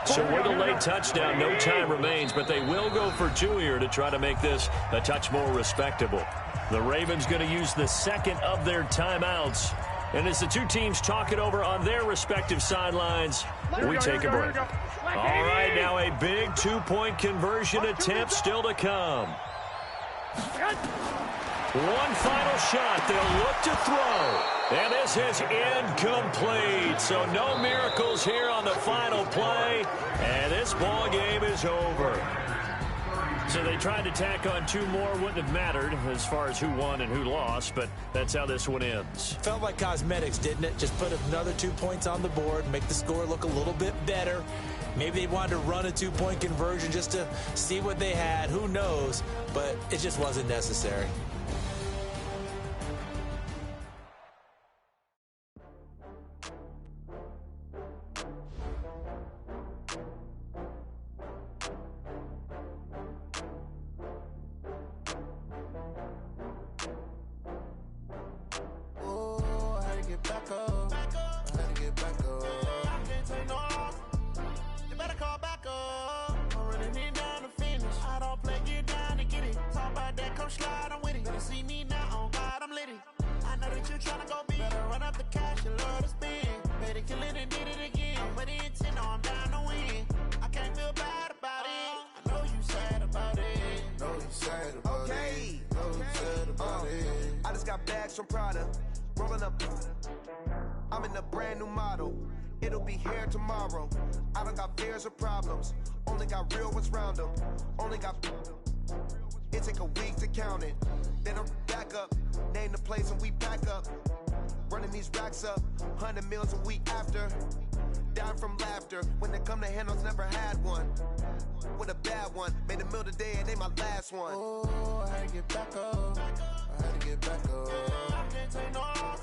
So with a late touchdown, no time remains, but they will go for 2 here to try to make this a touch more respectable. The Ravens going to use the second of their timeouts. And as the two teams talk it over on their respective sidelines, we take a break. All right, now a big 2-point conversion attempt still to come. One final shot. They'll look to throw. And this is incomplete. So no miracles here on the final play. And this ball game is over. So they tried to tack on 2 more. Wouldn't have mattered as far as who won and who lost. But that's how this one ends. Felt like cosmetics, didn't it? Just put another 2 points on the board, make the score look a little bit better. Maybe they wanted to run a 2-point conversion just to see what they had. Who knows? But it just wasn't necessary. From Prada, rolling up. I'm in a brand new model. It'll be here tomorrow. I don't got fears or problems. Only got real ones round them. Only got. It take a week to count it. Then I'm back up. Name the place and we back up. Running these racks up. 100 meals a week after. Down from laughter. When it come to handles, never had one. With a bad one. Made a meal today and they my last one. Oh, I had to get back up. I had to get back up. I can't take no loss.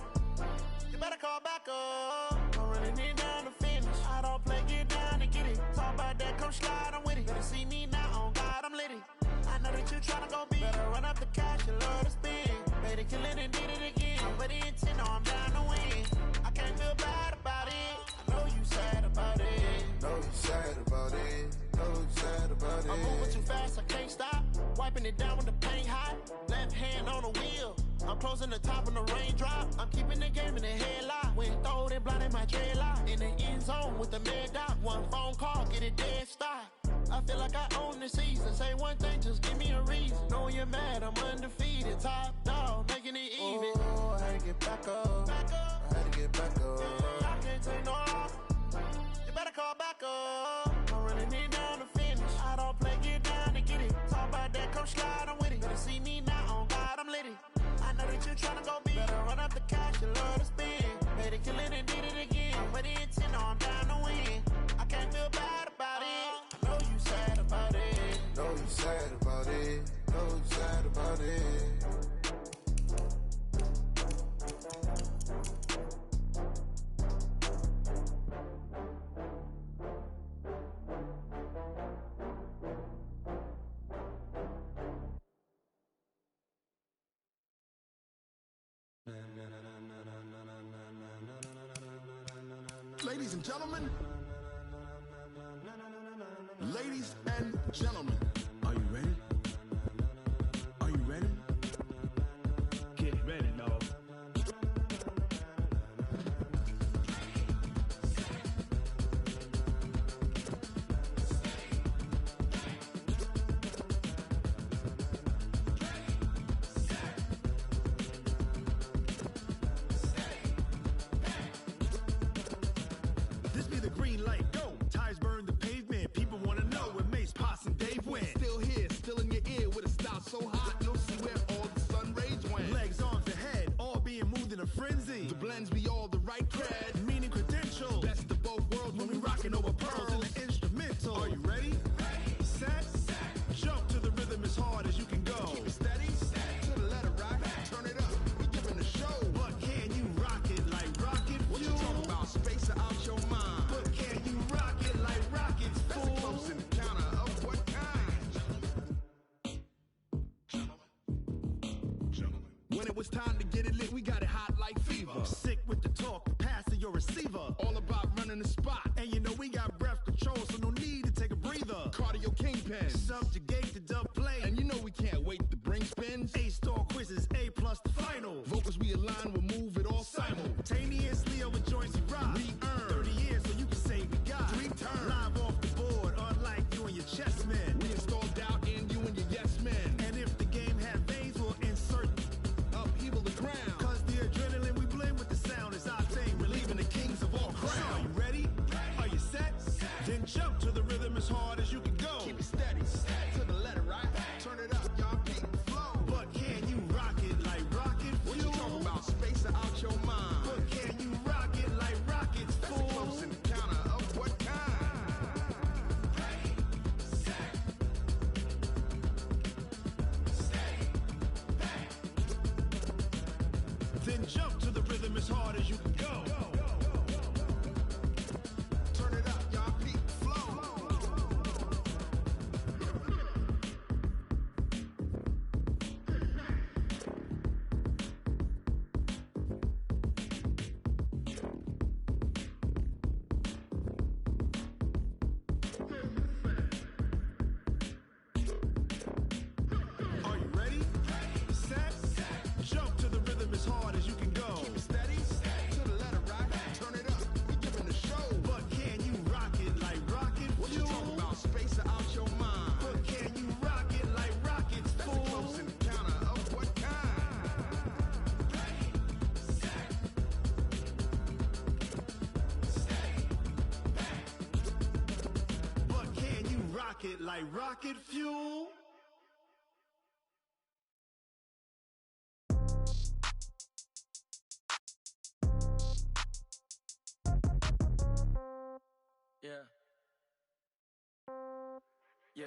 You better call back up. I'm running it down to finish. I don't play, get down to get it. Talk about that, come slide, I'm with it. Better see me now, on God, I'm litty. I know that you tryna go big. Better run up the cash, you love to spin. Better kill it and did it again. But the intent, no, I'm down to win. I can't feel bad about it. I know you sad about it. Know you sad about it. Know you sad about it. I'm moving too fast, I can't stop. Wiping it down with the paint hot. Left hand on the wheel. I'm closing the top on the raindrop. I'm keeping the game in the headlock. When throwed and blinded my dreadlock. In the end zone with the mad dot. One phone call, get it dead stop. I feel like I own the season. Say one thing, just give me a reason. Knowing you're mad, I'm undefeated. Top dog, making it even. Oh, I had to get back up. I had to get back up. I can't take no loss. You better call back up. I'm running it down to finish. I don't play, get down to get it. Talk about that, come slide, I'm with it. Better see me now, on God, I'm litty. I know that you tryna go big. Better run up the cash, you love to spin. Better kill it and did it again. But the intent, no, I'm down to win. I can't feel bad about it. I know you sad about it. Know you sad about it. Know you sad about it. Ladies and gentlemen, ladies and gentlemen, are you ready? blends me all the right cred, meaning credentials. Best of both worlds when we rockin' over pearls in the instrumental. Are you ready? Set. Jump to the rhythm as hard as you can go. Keep it steady. To the letter right. Turn it up. We giving the show. But can you rock it like rocket fuel? What you talking about? Space out your mind. But can you rock it like rockets, fool? That's a close encounter of what kind? Gentlemen. When it was time to get it lit, we got it hot like fever. Sick with the talk, pass to your receiver. All about running the spot. And you know we got breath control, so no need to take a breather. Cardio kingpin, subjugate the dub play. And you know we can't wait to bring spins. A-star quizzes, A+ the final. Vocals we align, we'll move it all simultaneously over joints we rock. We earn 30 years, so you can say we got 3 turns. Live off the board, unlike you and your chess men. We install doubt in you and your yes men. And if the game had veins, we'll insert upheaval the ground. Cause the adrenaline we blend with the sound is our thing, relieving the kings of all crowns. So are you ready? Are you set? Then jump to the rhythm as hard as you can go. Keep it steady, to the letter right. Turn it up, y'all keep it flow. But can you rock it like rocket fuel? What you talking about? Space out your mind. But can you rock it like rockets, fool? That's a close encounter of what kind? Ready, set, steady, back. Then jump to the rhythm as hard as you can go. Turn it up, y'all keep it flow. Are you ready? Set. Jump to the rhythm as hard as you can go. Keep it steady. To the letter right. Turn it up. We giving the show. But can you rock it like rocket fuel? What you talking about? Space out your mind. But can you rock it like rockets, fool? That's a close encounter of what kind? Ready, set, steady, back. But can you rock it like rocket fuel? Yeah. Yeah.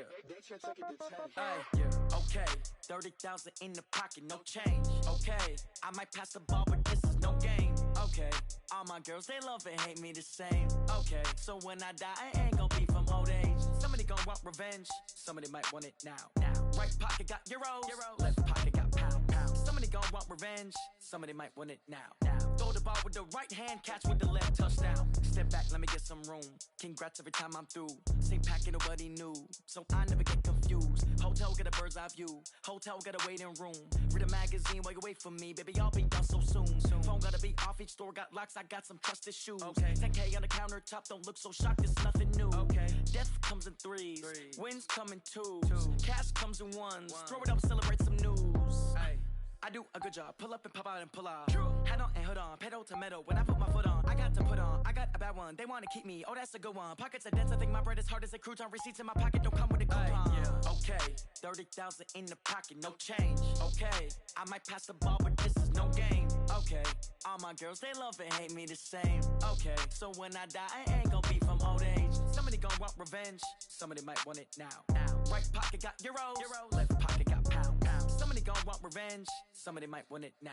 Hey, yeah. Okay. 30,000 in the pocket, no change. Okay. I might pass the ball, but this is no game. Okay. All my girls, they love and hate me the same. Okay. So when I die, I ain't gon' be from old age. Somebody gon' want revenge. Somebody might want it now. Right pocket got euros. Left pocket got pound. Somebody gon' want revenge. Somebody might want it now. Throw the ball with the right hand, catch with the left, touchdown. Step back, let me get some room. Congrats every time I'm through. Same packet, nobody knew, so I never get confused. Hotel get a bird's eye view. Hotel got a waiting room. Read a magazine while you wait for me, baby. I'll be done so soon. Phone gotta be off. Each store got locks. I got some trusted shoes. Okay. 10K on the countertop. Don't look so shocked. It's nothing new. Okay. Death comes in threes. Wins come in twos. Cash comes in ones. Throw it up, celebrate some news. Ay. I do a good job. Pull up and pop out and pull out. Head on and hood on. Pedal to metal. When I put my foot on, I got to put on. I got a bad one. They want to keep me. Oh, that's a good one. Pockets are dense. I think my bread is hard as a crouton. Receipts in my pocket don't come with a coupon. Yeah. Okay. 30,000 in the pocket. No change. Okay. I might pass the ball, but this is no game. Okay. All my girls, they love and hate me the same. Okay. So when I die, I ain't gon' be from old age. Somebody gon' want revenge. Somebody might want it now. Right pocket got euros. Left pocket got pound. Somebody gon' want revenge. Somebody might want it now.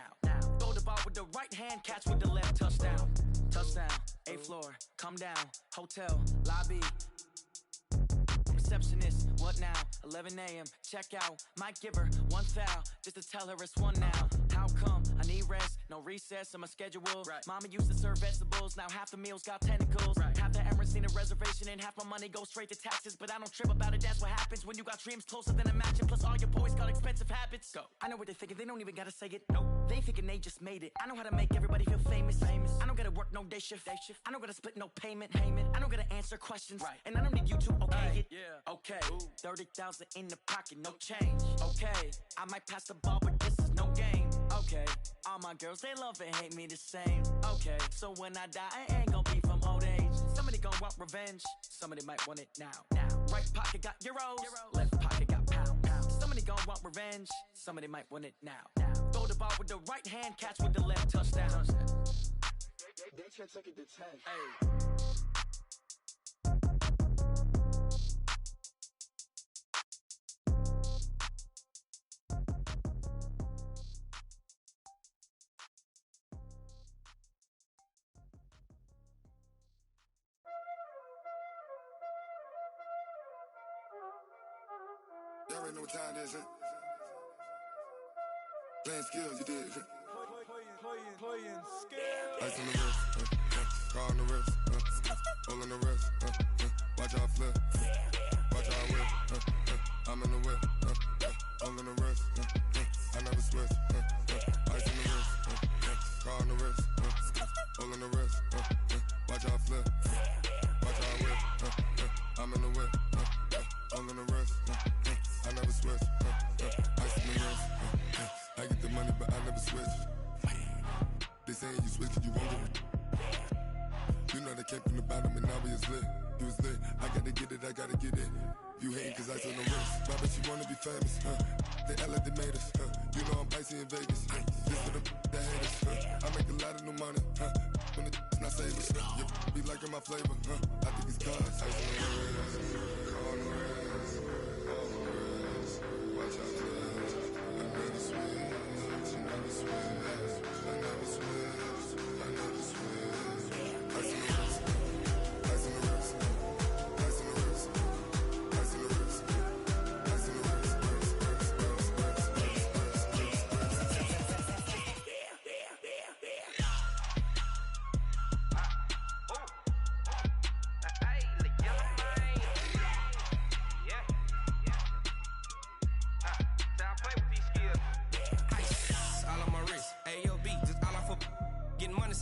Throw the ball with the right hand, catch with the left, touchdown. Touchdown, 8th floor, come down, hotel, lobby. Receptionist, what now? 11 a.m., check out. Might give her one foul, just to tell her it's one now. How come? I need rest, no recess in my schedule. Right. Mama used to serve vegetables, now half the meals got tentacles. Right. Half the Emirates need a reservation and half my money goes straight to taxes. But I don't trip about it, that's what happens when you got dreams closer than a match. Plus all your boys got expensive habits. Go. I know what they're thinking, they don't even gotta say it. Nope. They thinking they just made it. I know how to make everybody feel famous. I don't gotta work no day shift. I don't gotta split no payment. I don't gotta answer questions. Right. And I don't need you to okay it. Yeah. Okay. 30,000 in the pocket, no change. Okay. I might pass the ball, but this is no game. Okay. All my girls, they love and hate me the same. Okay. So when I die, I ain't gon' be from old age. Somebody gon' want revenge. Somebody might want it now. Right pocket got euros. Left pocket got pound. Somebody gon' want revenge. Somebody might want it now. Throw the ball with the right hand, catch with the left, touchdown. That shit took it to 10. Hey. You already know what time it is, huh? Playing skills, you did, huh? Playing skills. Ice on the wrist, car on the wrist, hole in the wrist, watch out flip, watch out whip, I'm in the whip, hole in the wrist, I never switch, ice on the wrist, car on the wrist, hole in the wrist, watch out flip, watch out whip, I'm in the whip, hole in the wrist, I never switch, ice on the wrist, I get the money but I never switch. They saying you switch and you won't get it. You know they came from the bottom and now we is lit. You was lit, I gotta get it, I gotta get it. You hating cause I took no risk. Why bet you wanna be famous, They act like they made us, You know I'm icy in Vegas, This for the that hate us, I make a lot of new money, When the not savers, You be liking my flavor, I think it's cause ice on the wrist, on the wrist, on the wrist. Watch out for this, I never switch, I never switch. I never switch, I never switch. Ice in the wrist, ice in the wrist, ice in the wrist, ice in the wrist, ice in the wrist,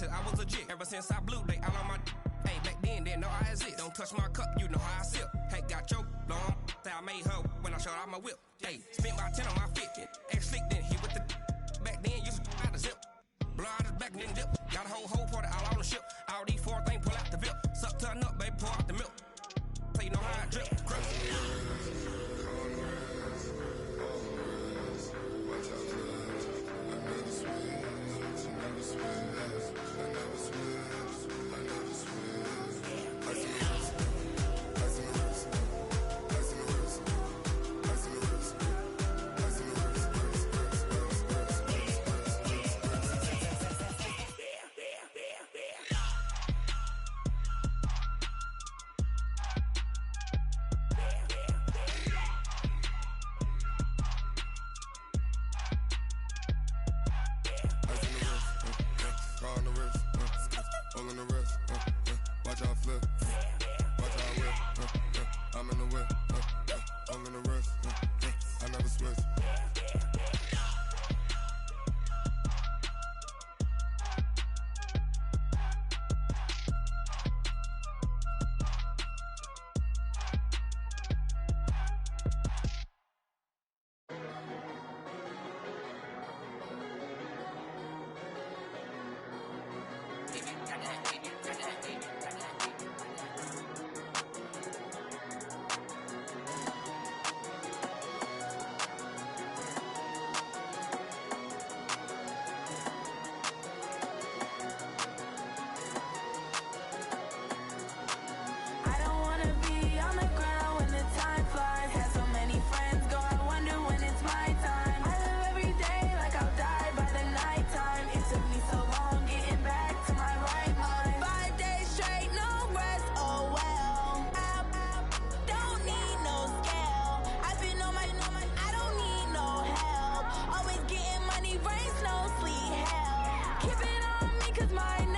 I was legit. Ever since I blew, they all on my hey, back then, didn't know I exist. Don't touch my cup, you know how I sip. Hey, got your long, say I made her when I showed out my whip. Hey, spent my 10 on my fit. Ex slick, then he with the back then, used to out the zip. Blow out his back, then dip. Got a whole party all on the ship. All these four things, pull out the VIP. Suck, turn up, baby, pour out the milk. So you know how I drip. Crap. Keep it on me 'cause my